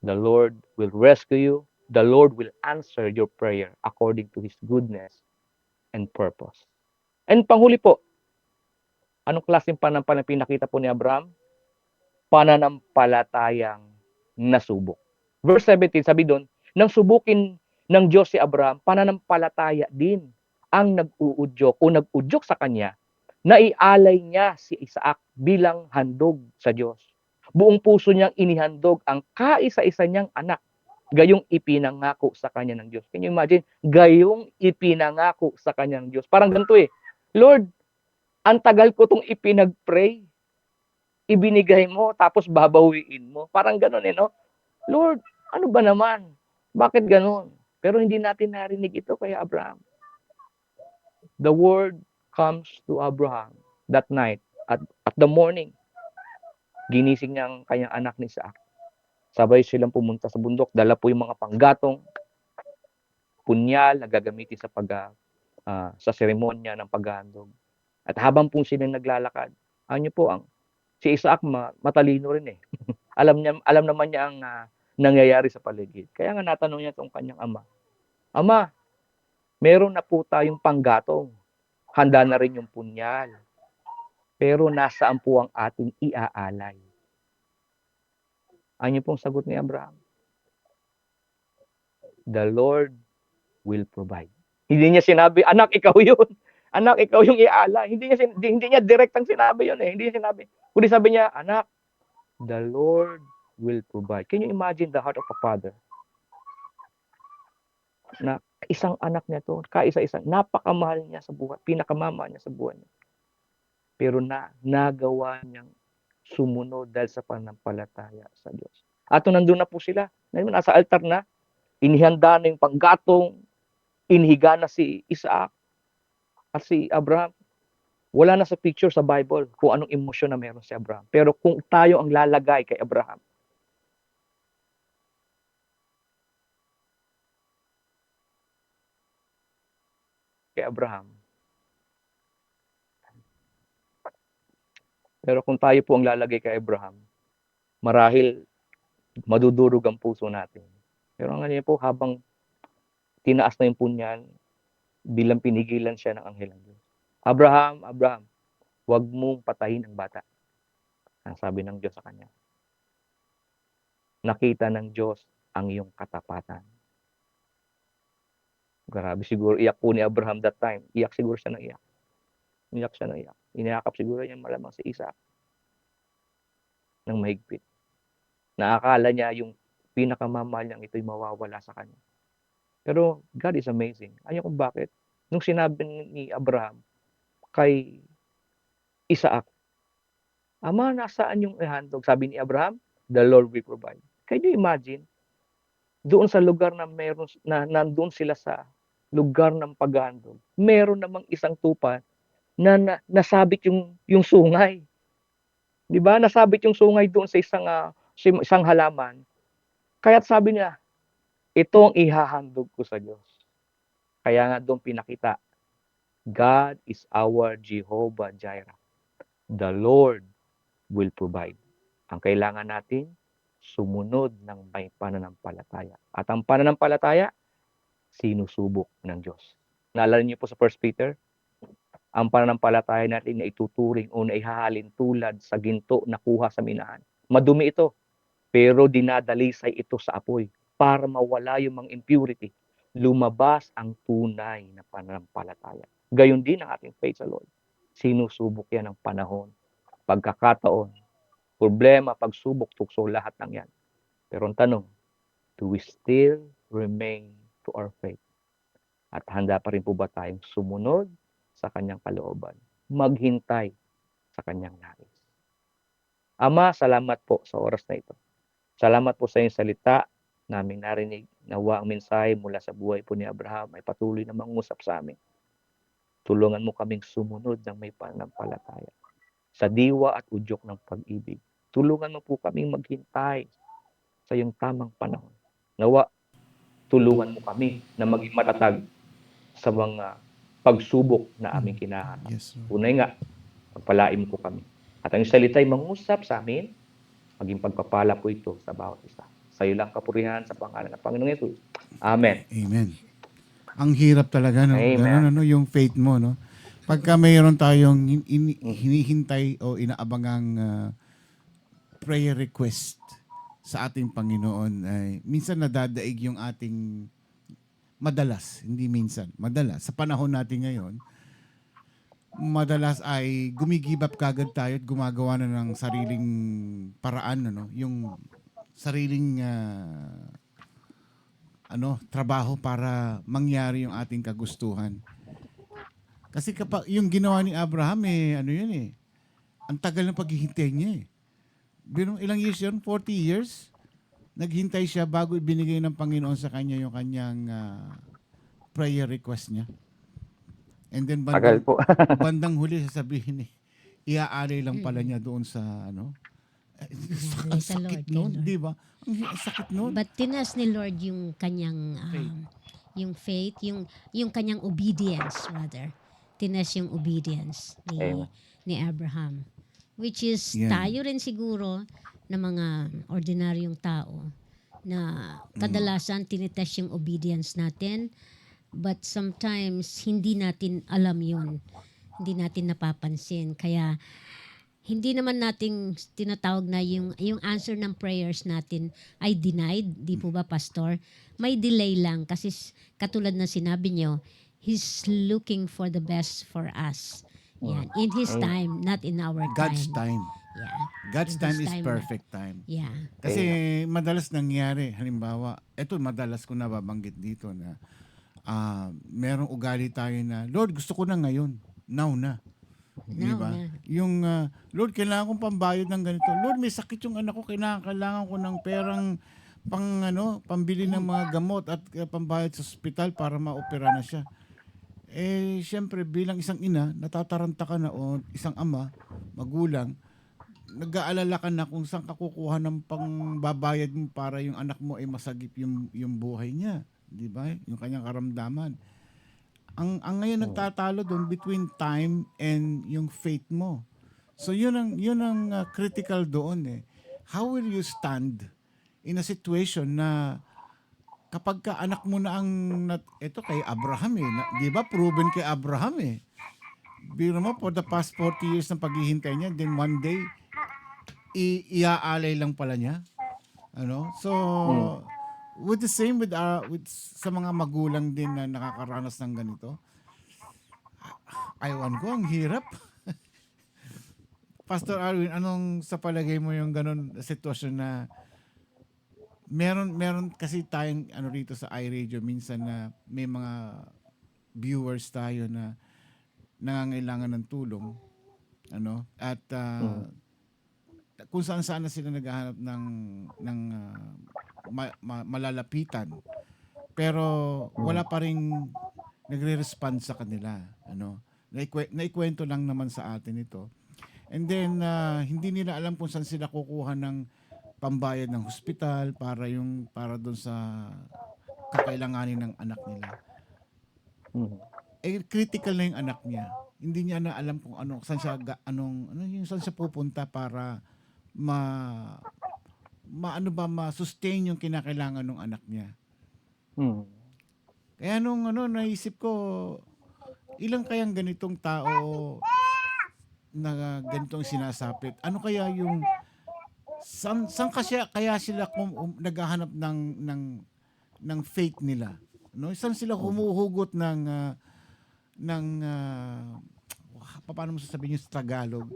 The Lord will rescue you. The Lord will answer your prayer according to His goodness and purpose. And panghuli po, anong klaseng pananampalataya pinakita po ni Abraham? Pananampalatayang nasubok. Verse 17, sabi doon, nang subukin ng Diyos si Abraham, pananampalataya din ang nag-uudyok o nag-udyok sa kanya na ialay niya si Isaac bilang handog sa Diyos. Buong puso niyang inihandog ang kaisa-isa niyang anak. Gayong ipinangako sa kanya ng Diyos. Can you imagine? Gayong ipinangako sa kanya ng Diyos. Parang ganito Lord, ang tagal ko itong ipinag-pray. Ibinigay mo, tapos babawiin mo. Parang gano'n no? Lord, ano ba naman? Bakit gano'n? Pero hindi natin narinig ito kay Abraham. The word comes to Abraham that night at the morning. Ginising niya ang kanyang anak ni Isaac. Sabay silang pumunta sa bundok. Dala po yung mga panggatong, punyal na gagamitin sa seremonya ng paghahandog. At habang po silang naglalakad, si Isaac matalino rin alam naman niya ang nangyayari sa paligid. Kaya nga natanong niya itong kanyang ama, Ama, meron na po tayong panggatong. Handa na rin yung punyal. Pero nasaan po ang ating iaalay? Ano pong sagot ni Abraham? The Lord will provide. Hindi niya sinabi, anak, ikaw yun. Anak, ikaw yung iaalay. Hindi niya direktang sinabi yun Hindi niya sinabi. Kundi sabi niya, anak, the Lord will provide. Can you imagine the heart of a father? Na isang anak niya to, kaisa-isang, napakamahal niya sa buhay, pinakamama niya sa buhay niya. Pero nagawa niyang sumunod dahil sa pananampalataya sa Diyos. At nandun na po sila, nasa altar na, inihanda na yung panggatong, inihiga na si Isaac at si Abraham. Wala na sa picture sa Bible kung anong emosyon na meron si Abraham. Pero kung tayo ang lalagay kay Abraham, pero kung tayo po ang lalagay kay Abraham, marahil madudurog ang puso natin. Pero ang ganyan po, habang tinaas na yung punyal, bilang pinigilan siya ng anghel ng Diyos. Abraham, huwag mong patayin ang bata. Ang sabi ng Diyos sa kanya. Nakita ng Diyos ang iyong katapatan. Grabe siguro, iyak po ni Abraham that time. Iyak siguro siya ng iyak. Iyak siya ng iyak. Iniyakap siguro niya malamang si Isaac ng mahigpit. Naakala niya yung pinakamamahal niyang ito'y mawawala sa kanya. Pero God is amazing. Ayaw kung bakit. Nung sinabi ni Abraham kay Isaac, Ama, nasaan yung ihandog? Sabi ni Abraham, the Lord will provide. Can you imagine? Doon sa lugar na meron na nandoon sila sa lugar ng paghahandog, meron namang isang tupa na nasabit yung sungay. 'Di ba? Nasabit yung sungay doon sa isang halaman. Kaya't sabi niya, ito ang ihahandog ko sa Diyos. Kaya nga doon pinakita, God is our Jehovah Jireh. The Lord will provide. Ang kailangan natin, sumunod ng may pananampalataya. At ang pananampalataya, sinusubok ng Diyos. Naalala niyo po sa 1 Peter, ang pananampalataya natin na ituturing o na ihahalin tulad sa ginto na kuha sa minahan. Madumi ito, pero dinadalisay ito sa apoy para mawala yung mga impurity. Lumabas ang tunay na pananampalataya. Gayon din ang ating faith sa Lord. Sinusubok yan ng panahon, pagkakataon, problema, pagsubok, tukso, lahat ng yan. Pero ang tanong, do we still remain to our faith? At handa pa rin po ba tayong sumunod sa kanyang kalooban? Maghintay sa kanyang nais. Ama, salamat po sa oras na ito. Salamat po sa iyong salita naming narinig. Nawa ang mensahe mula sa buhay po ni Abraham ay patuloy na mangusap sa amin. Tulungan mo kaming sumunod ng may pananampalataya sa diwa at udyok ng pag-ibig. Tulungan mo po kaming maghintay sa iyong tamang panahon. Nawa, tulungan mo kami na maging matatag sa mga pagsubok na aming kinaharap. Unay nga, pagpalain mo po kami. At ang salita ay mangusap sa amin, maging pagpapala po ito sa bawat isa. Sa iyo lang kapurihan sa pangalan ng Panginoong Yesus. Amen. Amen. Ang hirap talaga, no? Amen. Ganun, yung faith mo, no? Pagka mayroon tayong hinihintay o inaabangang prayer request sa ating Panginoon, ay minsan nadadaig yung ating madalas, hindi minsan, madalas. Sa panahon natin ngayon, madalas ay gumigibap kagad tayo at gumagawa na ng sariling paraan, ano? Yung sariling trabaho para mangyari yung ating kagustuhan. Kasi kapag yung ginawa ni Abraham, ang tagal ng paghihintay niya eh. Ilang years yun? 40 years? Naghintay siya bago ibinigay ng Panginoon sa kanya yung kanyang prayer request niya. And then bandang huli sasabihin iaalay lang pala niya doon sa ang sakit noon, di ba? Ang sakit noon. But tinas ni Lord yung kanyang yung faith, yung kanyang obedience rather. Tinas yung obedience ni Abraham. Which is tayo rin siguro na mga ordinaryong tao na kadalasan tinitest yung obedience natin, but sometimes hindi natin alam yun. Hindi natin napapansin. Kaya hindi naman nating tinatawag na yung answer ng prayers natin ay denied. Di po ba, Pastor? May delay lang kasi katulad na sinabi nyo, He's looking for the best for us. Yan. In His time, not in our time. God's time. Yeah. God's time is perfect time. Yeah. Kasi madalas nangyari, halimbawa, eto madalas ko nababanggit dito na merong ugali tayo na, Lord, gusto ko na ngayon. Now na. Diba? Yung, Lord, kailangan kong pambayad ng ganito. Lord, may sakit yung anak ko, kailangan ko ng perang pambili ng mga gamot at pambayad sa ospital para maopera na siya. Siyempre, bilang isang ina, natataranta ka na o isang ama, magulang, nag-aalala ka na kung saan ka kukuha ng pangbabayad mo para yung anak mo ay masagip yung buhay niya. Di ba? Yung kanyang karamdaman. Ang ngayon nagtatalo doon between time and yung faith mo. So yun ang critical doon eh. How will you stand in a situation na kapag ka anak mo na ito kay Abraham eh. Di ba? Proven kay Abraham eh. Biro mo, for the past 40 years ng paghihintay niya, then one day, iaalay lang pala niya. So, with the same with sa mga magulang din na nakakaranas ng ganito, aywan ko, ang hirap. Pastor Arwin, anong sa palagay mo yung ganon sitwasyon na meron kasi tayong rito sa iRadio minsan na may mga viewers tayo na nangangailangan ng tulong at kung saan na sila naghahanap ng malalapitan. Pero wala pa ring nagre-respond sa kanila, ano. Naikwento lang naman sa atin ito. And then hindi nila alam kung saan sila kukuha ng pambayad ng hospital para doon sa kakailanganin ng anak nila. Critical na yung anak niya. Hindi niya na alam kung saan siya saan siya pupunta para ma-sustain yung kinakailangan ng anak niya. Kaya naisip ko, ilang kayang ganitong tao na ganitong sinasapit? Ano kaya yung saan kaya sila naghahanap ng faith nila? No, saan sila humuhugot ng paano mo sasabihin yung sa Tagalog,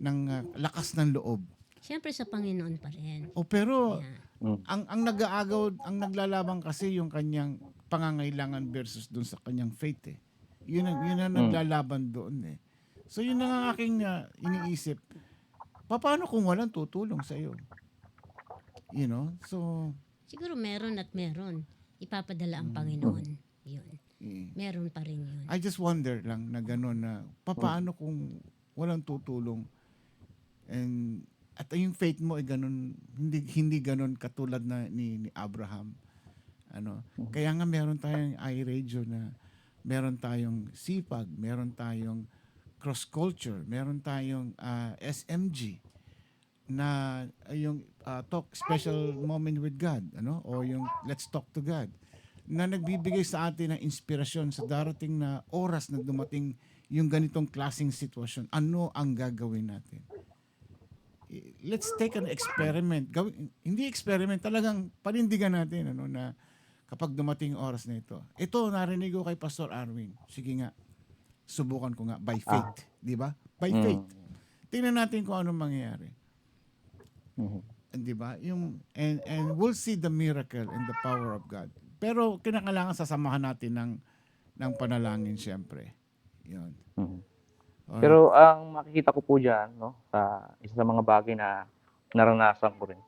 ng lakas ng loob? Siyempre sa Panginoon pa rin. Pero ang nag-aagaw, ang naglalaban kasi yung kanyang pangangailangan versus dun sa kanyang faith eh. Yun ang naglalaban doon eh. So yun ang aking iniisip. Paano kung walang tutulong sa iyo? You know? So siguro meron at meron. Ipapadala ang Panginoon. Yun. Meron pa rin yun. I just wonder lang na gano'n na paano kung walang tutulong at yung faith mo ay gano'n, hindi gano'n katulad na ni Abraham. Kaya nga meron tayong iRadio na meron tayong sipag, meron tayong cross culture, meron tayong SMG na yung talk special moment with God, o yung let's talk to God, na nagbibigay sa atin ng inspirasyon sa darating na oras na dumating yung ganitong klaseng sitwasyon. Ano ang gagawin natin? Let's take an experiment. Hindi experiment, talagang panindigan natin na kapag dumating oras na ito. Ito, narinig ko kay Pastor Arwin. Sige nga, subukan ko nga by faith. Di ba? By faith. Tingnan natin kung anong mangyayari. Di ba? And we'll see the miracle and the power of God. Pero kinakailangan sasamahan natin ng panalangin siyempre. Yun. Pero ang makikita ko po dyan, sa isa sa mga bagay na naranasan ko rin,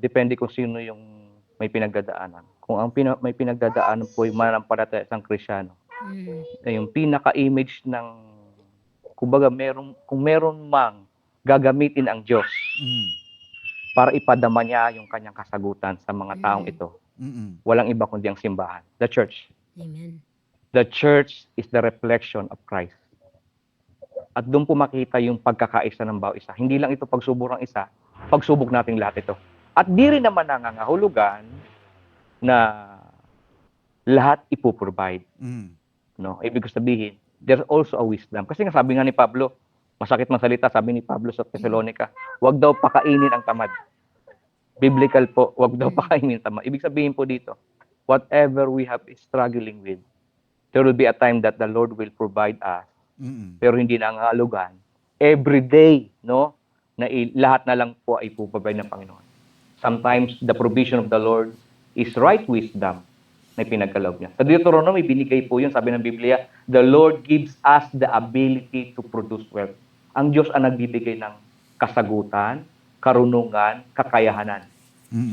depende kung sino yung may pinagdadaanan. Kung ang may pinagdadaanan po yung mananampalataya isang Kristyano, yung pinaka-image ng, kumbaga, kung meron mang gagamitin ang Diyos para ipadama niya yung kanyang kasagutan sa mga taong ito, walang iba kundi ang simbahan, the church. Amen. The church is the reflection of Christ. At doon po makita yung pagkakaisa ng bawat isa. Hindi lang ito pagsubok ng isa, pagsubok natin lahat ito. At di rin naman nangangahulugan na lahat ipoprovide. Ibig sabihin, there's also a wisdom. Kasi nga sabi nga ni Pablo, masakit man salita, sabi ni Pablo sa Thessalonica, wag daw pakainin ang tamad. Biblical po, wag daw pakainin ang tamad. Ibig sabihin po dito, whatever we have is struggling with, there will be a time that the Lord will provide us. Pero hindi nangangahulugan every day, na lahat na lang po ay puprovide ng Panginoon. Sometimes the provision of the Lord is right wisdom na pinagkaloob niya. Sa Deuteronomy, binigay po yun, sabi ng Biblia, the Lord gives us the ability to produce wealth. Ang Diyos ang nagbibigay ng kasagutan, karunungan, kakayahanan.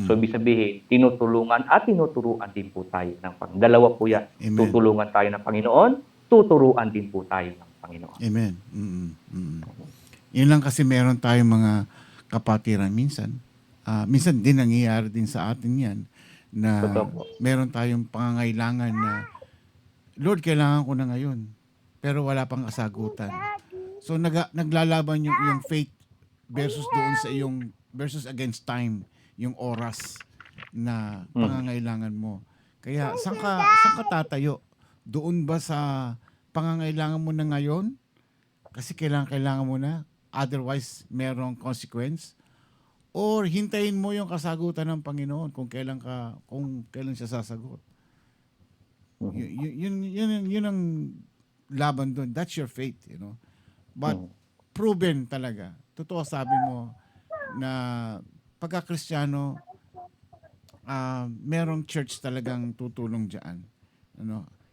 So, ibig sabihin, tinutulungan at tinuturuan din po tayo ng Panginoon. Dalawa po yan. Amen. Tutulungan tayo ng Panginoon, tuturuan din po tayo ng Panginoon. Amen. Yun lang kasi meron tayong mga kapatiran minsan. Minsan din nangyayari din sa atin yan na meron tayong pangangailangan na, Lord, kailangan ko na ngayon. Pero wala pang kasagutan. So naglalaban yung faith versus doon sa versus against time, yung oras na pangangailangan mo. Kaya saan ka tatayo? Doon ba sa pangangailangan mo na ngayon? Kasi kailangan mo na. Otherwise, merong consequence. Or hintayin mo yung kasagutan ng Panginoon kung kailan siya sasagot. Yun ang laban doon. That's your faith, But proven talaga. Totoo sabi mo na pagka-Kristiyano, merong church talagang tutulong diyan.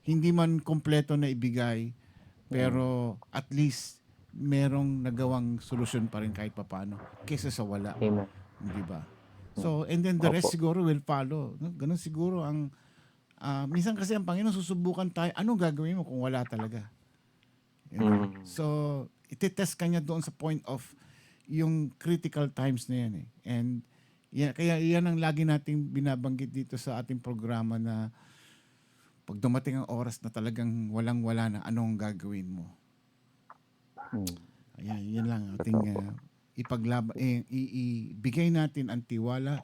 Hindi man kompleto na ibigay, pero at least merong nagawang solusyon pa rin kahit papano kaysa sa wala. Amen. Di ba? So, and then the rest Opo. siguro will follow. No? Ganun siguro ang minsan kasi ang Panginoon susubukan tayo, anong gagawin mo kung wala talaga? You know? So, itetest ka niya doon sa point of yung critical times na yan eh. And kaya yan ang lagi nating binabanggit dito sa ating programa na pag dumating ang oras na talagang walang-wala na, anong gagawin mo? Ayan, yan lang ating ibigay natin ang tiwala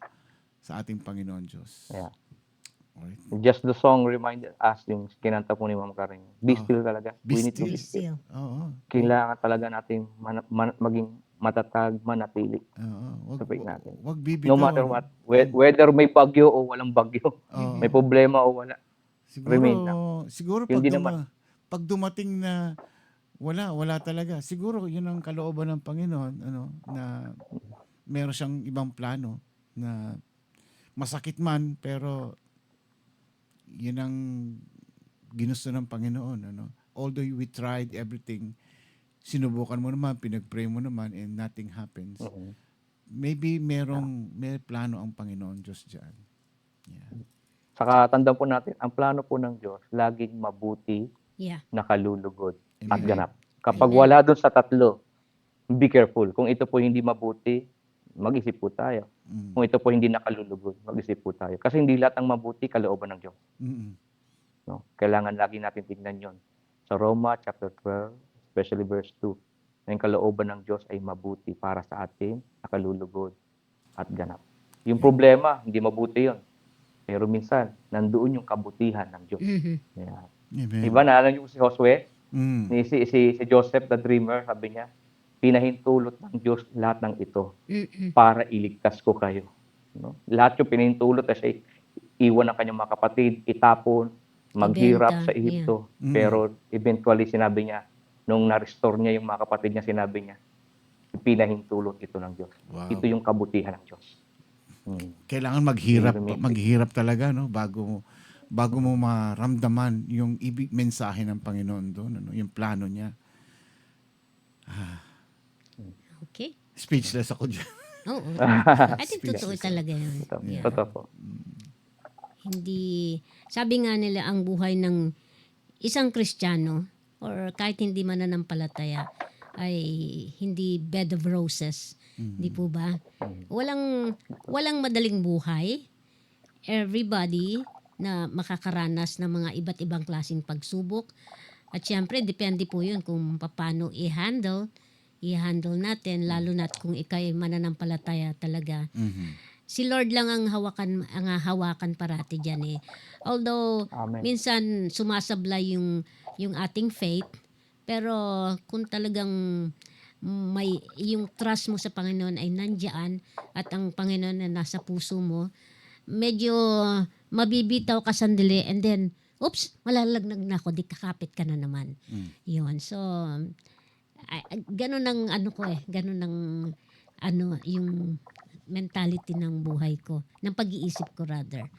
sa ating Panginoon Diyos. Yeah. Alright. Just the song reminded us, yung kinanta po ni Ma'am Karing. Be still talaga. Be We need to still. be still. Oo. Kailangan talaga nating maging matatag, manatili Oo. sa faith natin. Wag bibitaw. No matter what. Whether may bagyo o walang bagyo. Oo. May problema o wala. Remain lang. Siguro Hindi naman. pag dumating na wala talaga. Siguro yun ang kalooban ng Panginoon, na meron siyang ibang plano na masakit man pero yun ang ginusto ng Panginoon, Although we tried everything, sinubukan mo naman, pinag-pray mo naman, and nothing happens. Maybe may plano ang Panginoon Diyos diyan. Yeah. Saka tandaan po natin, ang plano po ng Diyos, laging mabuti, nakalulugod, at ganap. Kapag wala doon sa tatlo, be careful. Kung ito po hindi mabuti, mag-isip po tayo. Kung ito po hindi nakalulugod, mag-isip po tayo. Kasi hindi lahat ng mabuti, kalooban ng Diyos. No? Kailangan lagi natin tingnan yon. Sa Roma chapter 12, especially verse 2, na yung kalooban ng Diyos ay mabuti para sa atin, nakalulugod, at ganap. Yung problema, hindi mabuti yon. Pero minsan, nandoon yung kabutihan ng Diyos. Yeah. Diba, naalala niyo si Josue? Si Joseph the dreamer, sabi niya, pinahintulot ng Diyos lahat ng ito para iligtas ko kayo. No? Lahat yung pinahintulot kasi iwan ng kanyang mga kapatid, itapon, maghirap sa Egypto. Pero eventually sinabi niya, nung na-restore niya yung mga kapatid niya, sinabi niya, pinahintulot ito ng Diyos. Wow. Ito yung kabutihan ng Diyos. Kailangan maghirap talaga, bago mo maramdaman yung mensahe ng Panginoon doon, yung plano niya. Okay. Speechless ako dyan. Oo. I think totoo talaga yun. Totoo po. Hindi, sabi nga nila ang buhay ng isang Kristiyano or kahit hindi mananampalataya ay hindi bed of roses. Di po ba? Walang madaling buhay. Everybody na makakaranas ng mga iba't ibang klaseng pagsubok. At syempre, depende po yun kung paano i-handle natin, lalo na kung ikay mananampalataya talaga. Si Lord lang ang hawakan parati dyan eh. Although, minsan sumasablay yung ating faith, pero kung talagang yung trust mo sa Panginoon ay nandiyan at ang Panginoon na nasa puso mo, medyo mabibitaw ka sandali and then, oops, malalagnag na ako, di kakapit ka na naman. Yun. So, ganun ang ganun ang yung mentality ng buhay ko, ng pag-iisip ko rather.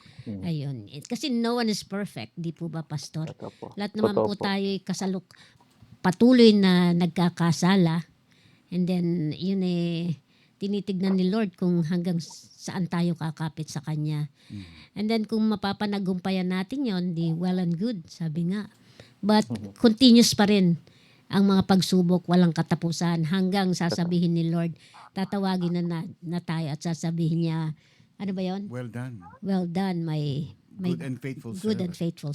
Ayun. Kasi no one is perfect, di po ba, Pastor? Lahat naman po tayo patuloy na nagkakasala. And then, yun tinitignan ni Lord kung hanggang saan tayo kakapit sa Kanya. And then, kung mapapanagumpayan natin yon, di well and good, sabi nga. But, continuous pa rin ang mga pagsubok, walang katapusan, hanggang sasabihin ni Lord, tatawagin na tayo at sasabihin niya, ano ba yon? Well done. Well done, my good and faithful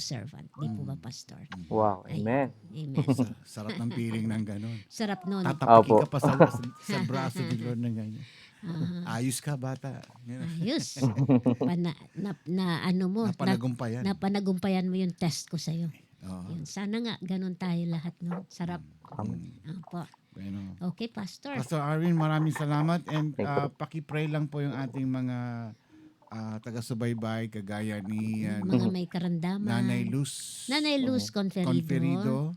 servant. Di po ba, Pastor? Wow, amen. Amen. Sarap ng feeling ng gano'n. Sarap nun. Tatapakin ka pa sa braso ni Lord ng ganyan. Ayos ka, bata. Ayos. Napanagumpayan mo yung test ko sa'yo. Yun. Sana nga, ganun tayo lahat. No? Sarap. Opo. Bueno. Okay, Pastor. Pastor Arwin, maraming salamat. And paki-pray lang po yung ating mga taga-subaybay, kagaya ni mga may karandaman. Nanay Luz Conferido.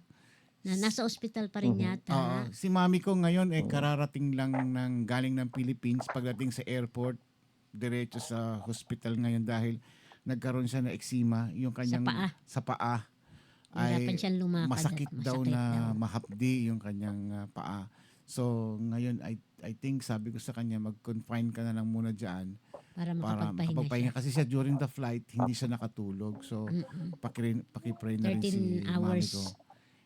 Na nasa ospital pa rin yata. Si mami ko ngayon kararating lang galing ng Philippines. Pagdating sa airport, diretso sa hospital ngayon dahil nagkaroon siya ng eczema. Yung kanyang, sa paa. Hirapan siyang lumakad. masakit daw na mahapdi yung kanyang paa. So, ngayon, I think, sabi ko sa kanya, mag-confine ka na lang muna dyan Para para makapagpahinga siya. Kasi siya during the flight, hindi siya nakatulog. So, pakipray na rin si 13 mami hours ko.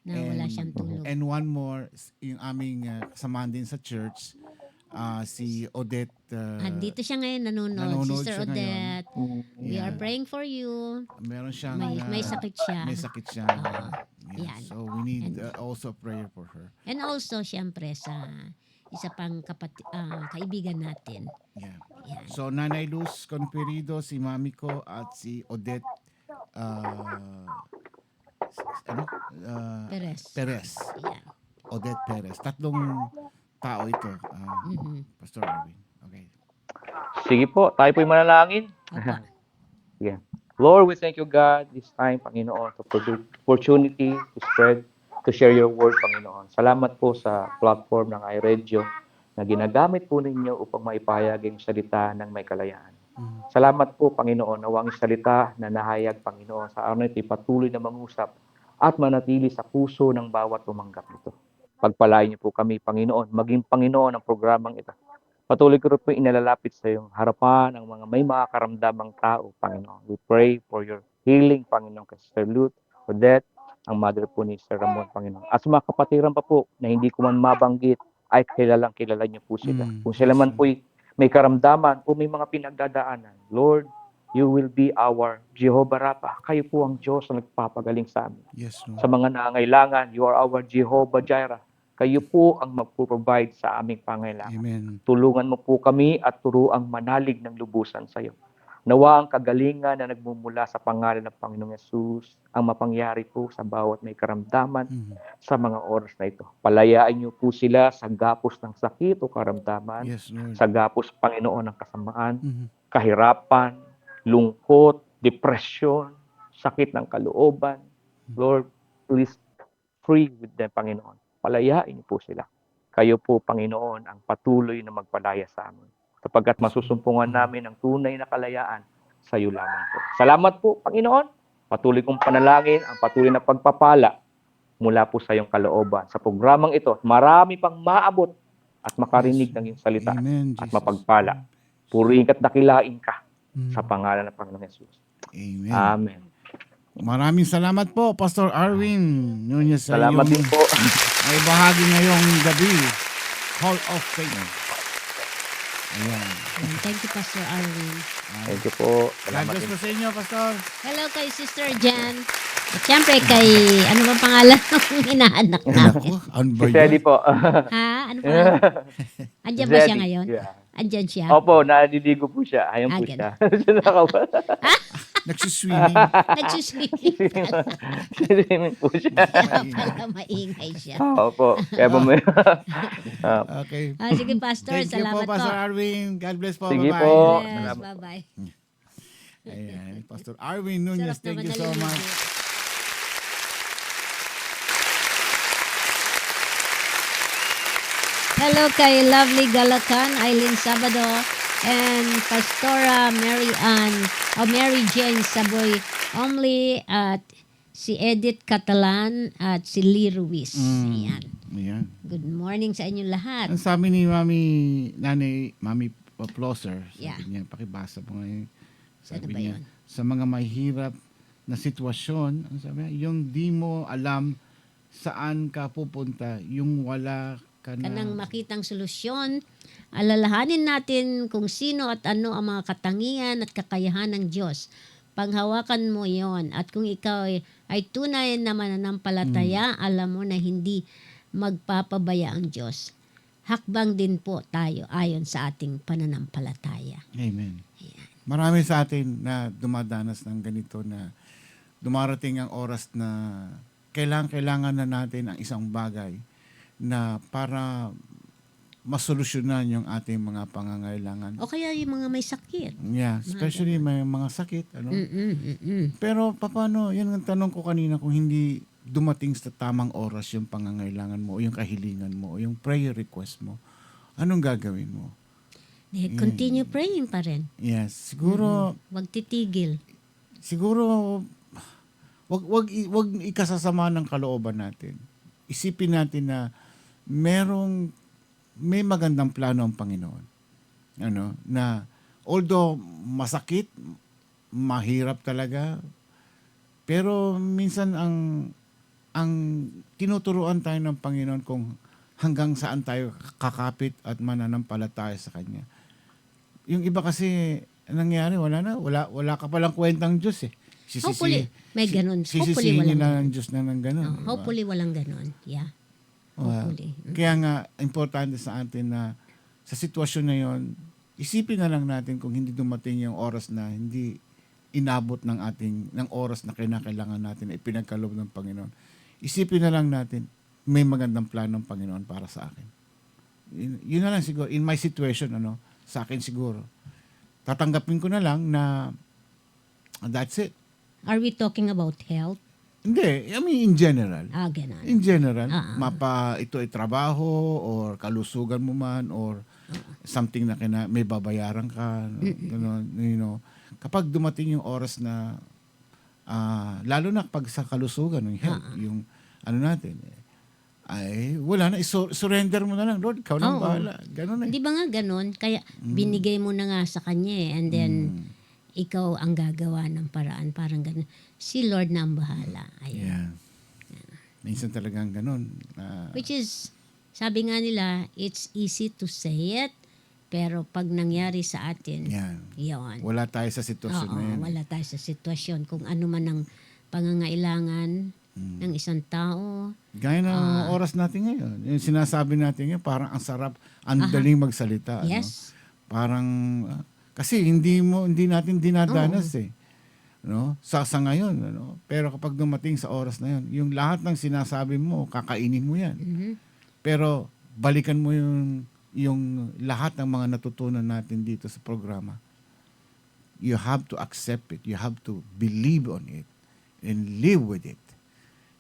na wala siyang tulog. And one more, yung aming kasamahan din sa church, si Odette. Dito siya ngayon nanonood. Sister siya Odette, ngayon. we are praying for you. Meron siyang May sakit siya. May sakit siya. Yan. So we need also prayer for her. And also, siyempre, sa isa pang kaibigan natin. Yeah. Yan. So Nanay Luz Conpirido, si Mami ko at si Odette Perez. Yan. Odette Perez. Tatlong tao ito. Pastor Arvin. Okay. Sige po, tayo po'y manalangin. Yeah. Lord, we thank you, God, this time, Panginoon, for the opportunity to spread, to share your word, Panginoon. Salamat po sa platform ng iRadio na ginagamit po ninyo upang maipahayag ang salita ng may kalayaan. Salamat po, Panginoon, na ang salita na nahayag, Panginoon, sa araw na ito, patuloy na mangusap at manatili sa puso ng bawat tumanggap nito. Pagpalain niyo po kami, Panginoon, maging Panginoon ang programang ito. Patuloy ko rin po inalalapit sa iyong harapan ng mga may mga karamdamang tao, Panginoon. We pray for your healing, Panginoon, kay Sister Ruth, Odette, ang mother po ni Sir Ramon, Panginoon. At sa mga kapatiran pa po na hindi ko man mabanggit, ay kilala niyo po sila. Kung sila man po may karamdaman o may mga pinagdadaanan, Lord, you will be our Jehovah Rapha. Kayo po ang Diyos na nagpapagaling sa amin. Yes, Lord. Sa mga nangangailangan, you are our Jehovah Jireh. Kayo po ang magpo-provide sa aming pangailangan. Amen. Tulungan mo po kami at turuang manalig ng lubusan sa iyo. Nawa ang kagalingan na nagmumula sa pangalan ng Panginoong Yesus ang mapangyari po sa bawat may karamdaman sa mga oras na ito. Palayaan niyo po sila sa gapos ng sakit o karamdaman, Yes, Lord. sa gapos, Panginoon, ng kasamaan, kahirapan, lungkot, depression, sakit ng kalooban. Lord, please free with them, Panginoon. Palayain niyo po sila. Kayo po, Panginoon, ang patuloy na magpalaya sa amin. Sapagkat masusumpungan namin ang tunay na kalayaan sa iyo lamang po. Salamat po, Panginoon. Patuloy kong panalangin ang patuloy na pagpapala mula po sa iyong kalooban. Sa programang ito, marami pang maabot at makarinig ng iyong salita. Amen, At Jesus. mapagpala. Purihin ka't dakilain ka sa pangalan ng Panginoong Yesus. Amen. Amen. Maraming salamat po, Pastor Arvin Nunez. Sa Salamat iyong din po. may bahagi ngayong gabi. Hall of Fame. Ayan. Thank you, Pastor Arvin. Thank you po. God Salamat bless din. po sa inyo, Pastor. Hello kay Sister Jan. At syempre kay, ano ba pangalan ng inaanak natin? Ano ba Si Teddy yun? po. Ha? Ano pangalan? Andyan ba siya Zeddy, ngayon? yeah. Andyan siya? Opo, naliligo po siya. Ayan po siya. Nagsiswimming. Nagsuswimming. Swimming po siya. Para maingay siya. Opo. Kaya po may... Okay. Sige, Pastor. Thank you Salamat po, Pastor Arvin. God bless po. Sige Bye-bye. po. Yes, Salamat. bye-bye. Ayan. Pastor Arvin Nunez, Sarap thank naman you so naliligo. much. Hello kay Lovely Galacan, Eileen Sabado, and Pastora Mary Jane Saboy Omli, at si Edith Catalan, at si Lee Ruiz. Ayan. Ayan. Good morning sa inyong lahat. Ang sabi ni Mami Plosser, sabi Yeah. niya, pakibasa po ngayon. Sabi Ano ba niya, yun? sa mga mahirap na sitwasyon, ang sabi niya, yung di mo alam saan ka pupunta, yung wala ka na. Kanang makitang solusyon, alalahanin natin kung sino at ano ang mga katangian at kakayahan ng Diyos. Panghawakan mo yon, at kung ikaw ay tunay na mananampalataya, alam mo na hindi magpapabaya ang Diyos. Hakbang din po tayo ayon sa ating pananampalataya. Amen. Marami sa atin na dumadanas ng ganito na dumarating ang oras na kailangan na natin ang isang bagay na para masolusyonan yung ating mga pangangailangan. O kaya yung mga may sakit. Yeah, especially may mga sakit. Ano? Pero paano, yan ang tanong ko kanina, kung hindi dumating sa tamang oras yung pangangailangan mo o yung kahilingan mo o yung prayer request mo, anong gagawin mo? Continue praying pa rin. Yes, siguro, Huwag titigil. siguro wag ikasasama ng kalooban natin. Isipin natin na may magandang plano ang Panginoon. Na although masakit, mahirap talaga, pero minsan ang tinuturuan tayo ng Panginoon kung hanggang saan tayo kakapit at mananampalataya sa Kanya. Yung iba kasi nangyari, wala ka palang kwentang Diyos eh. Hopefully, may ganun. Hopefully, Sisisihin walang na ng Diyos na ng ganun. hopefully, walang ganun. Yeah. Hopefully. Kaya nga, importante sa atin na sa sitwasyon na yon, isipin na lang natin kung hindi dumating yung oras na hindi inabot ng oras na kinakailangan natin na ipinagkaloob ng Panginoon. Isipin na lang natin, may magandang plano ng Panginoon para sa akin. Yun na lang siguro. In my situation, sa akin siguro. Tatanggapin ko na lang na that's it. Are we talking about health? Hindi. I mean, in general. Ganun. In general, ito ay trabaho or kalusugan mo man or something na may babayaran ka. Ganun, kapag dumating yung oras na lalo na pag sa kalusugan, yung health, yung natin, ay wala na, surrender mo na lang, Lord, ikaw nang bahala. Ganun eh. Di ba nga ganun? Kaya binigay mo na nga sa Kanya and then ikaw ang gagawa ng paraan. Parang ganun. Si Lord na ang bahala. Ayun. Yeah. Minsan talagang ganun. Which is, sabi nga nila, it's easy to say it, pero pag nangyari sa atin, yun. Wala tayo sa sitwasyon na yan. Wala tayo sa sitwasyon. Kung ano man ang pangangailangan ng isang tao. Gaya ng oras natin ngayon. Yung sinasabi natin ngayon, parang ang sarap, ang daling magsalita. Yes. Parang, kasi hindi natin dinadanas eh. Sa ngayon. Pero kapag dumating sa oras na yun, yung lahat ng sinasabi mo, kakainin mo yan. Pero balikan mo yung lahat ng mga natutunan natin dito sa programa. You have to accept it. You have to believe on it and live with it.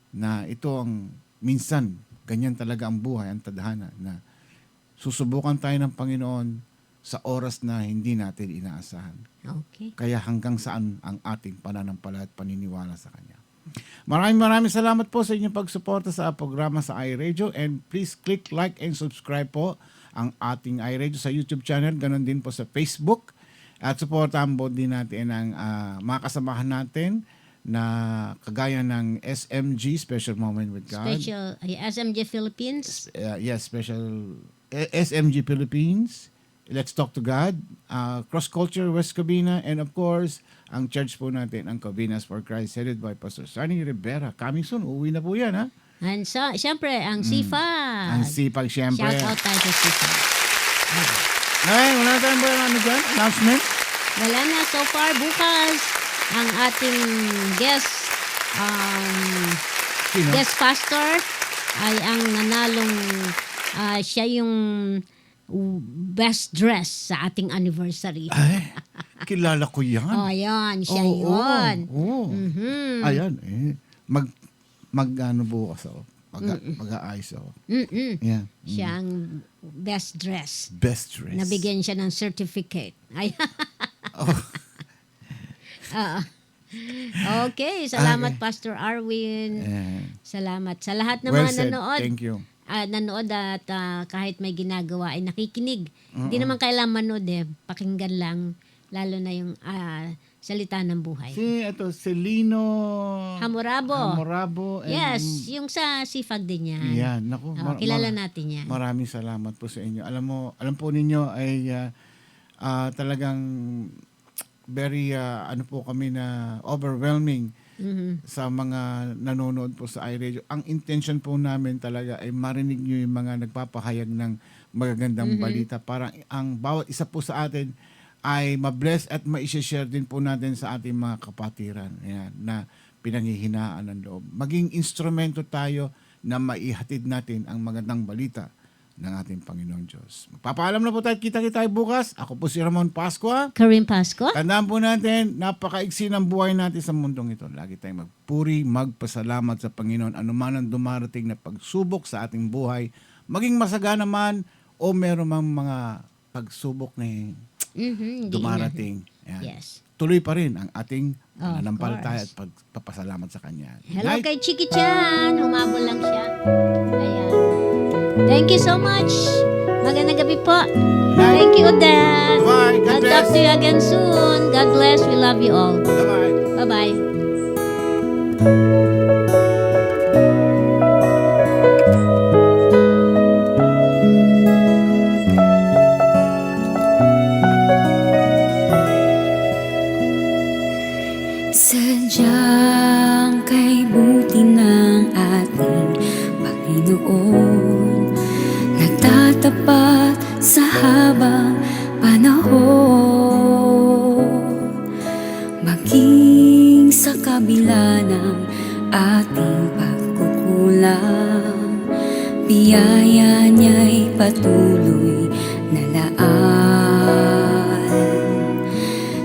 Na ito ang minsan, ganyan talaga ang buhay, ang tadhana, na susubukan tayo ng Panginoon sa oras na hindi natin inaasahan. Okay. Kaya hanggang saan ang ating pananampalataya at paniniwala sa Kanya. Maraming salamat po sa inyong pagsuporta sa programa sa iRadio, and please click like and subscribe po ang ating iRadio sa YouTube channel, ganon din po sa Facebook, at supportahan po din natin ang mga kasamahan natin na kagaya ng SMG, Special Moment with God. SMG Philippines. Special SMG Philippines. Let's Talk to God. Cross Culture West Covina. And of course, ang church po natin, ang Covinas for Christ, headed by Pastor Sunny Rivera. Coming soon. Uwi na po yan, ha? And siyempre, ang Sipag. Ang Sipag, siyempre. Shout out tayo sa Sipag. Ay, wala tayong ba dyan? Announcement? Wala na. So far, bukas, ang ating guest pastor ay ang nanalong siya yung best dress sa ating anniversary. Ay, kilala ko yan. Yan. Siya yun. Ayan, bukas ako. Mag-aayos ako. Yeah. Siya ang best dress. Best dress. Nabigyan siya ng certificate. Okay, salamat Pastor Arwin. Salamat sa lahat ng mga nanood. Thank you. Nanood at kahit may ginagawa ay nakikinig. Hindi naman kailangan manood pakinggan lang, lalo na yung salita ng buhay. Celino Hamorabo. Yes, yung sa Sipag din yan. Yan, naku. Kilala natin yan. Maraming salamat po sa inyo. Alam po ninyo ay talagang very po kami na overwhelming sa mga nanonood po sa iRadio. Ang intention po namin talaga ay marinig nyo yung mga nagpapahayag ng magagandang balita. Para ang bawat isa po sa atin ay mabless at ma-share din po natin sa ating mga kapatiran. Ayan, na pinanghihinaan ng loob. Maging instrumento tayo na maihatid natin ang magandang balita ng ating Panginoon Diyos. Magpapaalam na po tayo. Kita-kita tayo bukas. Ako po si Ramon Pascua. Karim Pascua. Tandaan po natin, napakaigsi ng buhay natin sa mundong ito. Lagi tayong magpuri, magpasalamat sa Panginoon. Ano man ang dumarating na pagsubok sa ating buhay, maging masagana man o meron mang mga pagsubok na dumarating. Yan. Yes. Tuloy pa rin ang ating Of pananampalataya at course. pagpapasalamat sa Kanya. Hello Night. kay Chiki Chan. Humabol lang siya. Ayan. Thank you so much. Magandang gabi po. Thank you, Odette. Bye. God I'll bless. talk to you again soon. God bless. We love you all. Bye-bye. Bye-bye. Sadyang kay buti ng ating Panginoon, nagtatapat sa habang panahon. Maging sa kabila ng ating pagkukulang, biyaya niya'y patuloy na laan.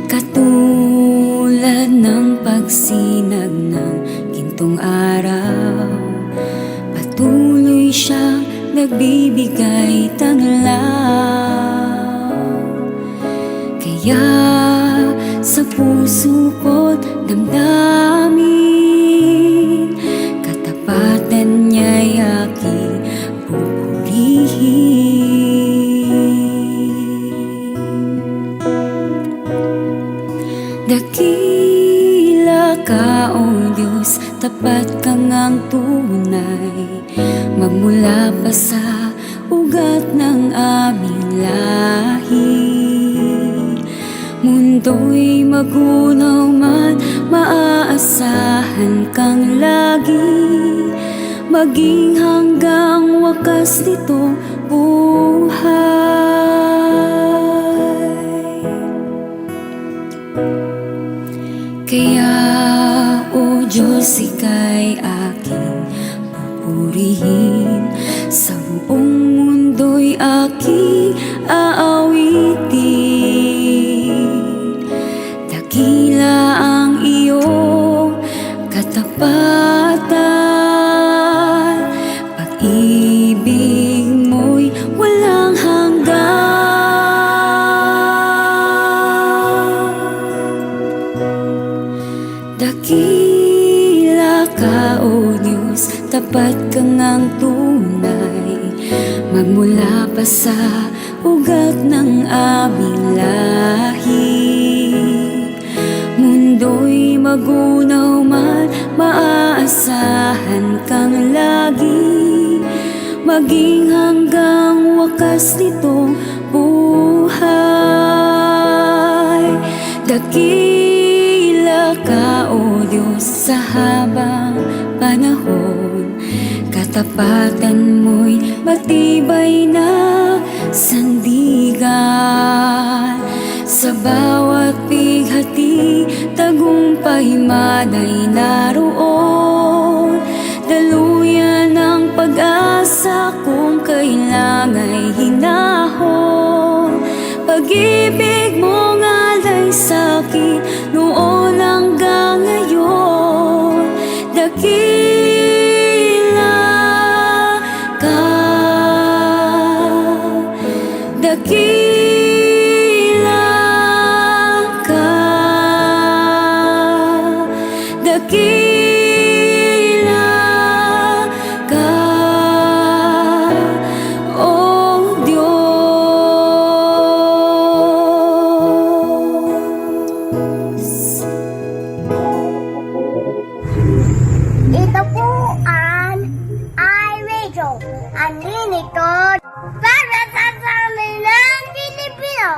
Katulad ng pagsinag ng gintong araw, patuloy siyang nagbibigay tanglaw. Kaya sa puso ko't damdamin, katapatan niya'y aking pupurihin. Dakila ka, O Diyos, tapat kang ang tunay, magmula pa sa ugat ng aming lahi. Mundo'y magunaw man, maaasahan kang lagi, maging hanggang wakas nitong buhay. Kaya, O Diyos, ika'y aking pupurihin, sa buong mundo'y aking aawitin. Dakila ang iyong katapatan, pag-ibig mo'y walang hanggan. Dakila ka, O Diyos, tapat kang ang tunay, magmula pa sa ugat ng aming lahi. Mundo'y magunaw man, maaasahan kang lagi, maging hanggang wakas nitong buhay. Dakila ka, O Diyos, sa habang panahon, katapatan mo'y matibay na sandigan. Sa bawat bighati, tagumpay man ay naroon, daluyan ng pag-asa kung kailangan'y hinahon. Pag-ibig mo ngalay sa'kin noon hanggang ngayon, dakila ka, dakila ka, dakila ka, O Diyos. Ito po ang iRadio, ang lingkod para sa sambayanang Pilipino.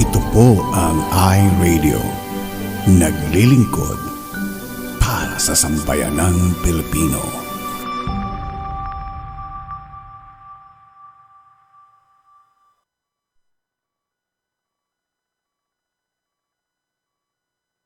Ito po ang iRadio. Naglilingkod para sa sambayanang Pilipino.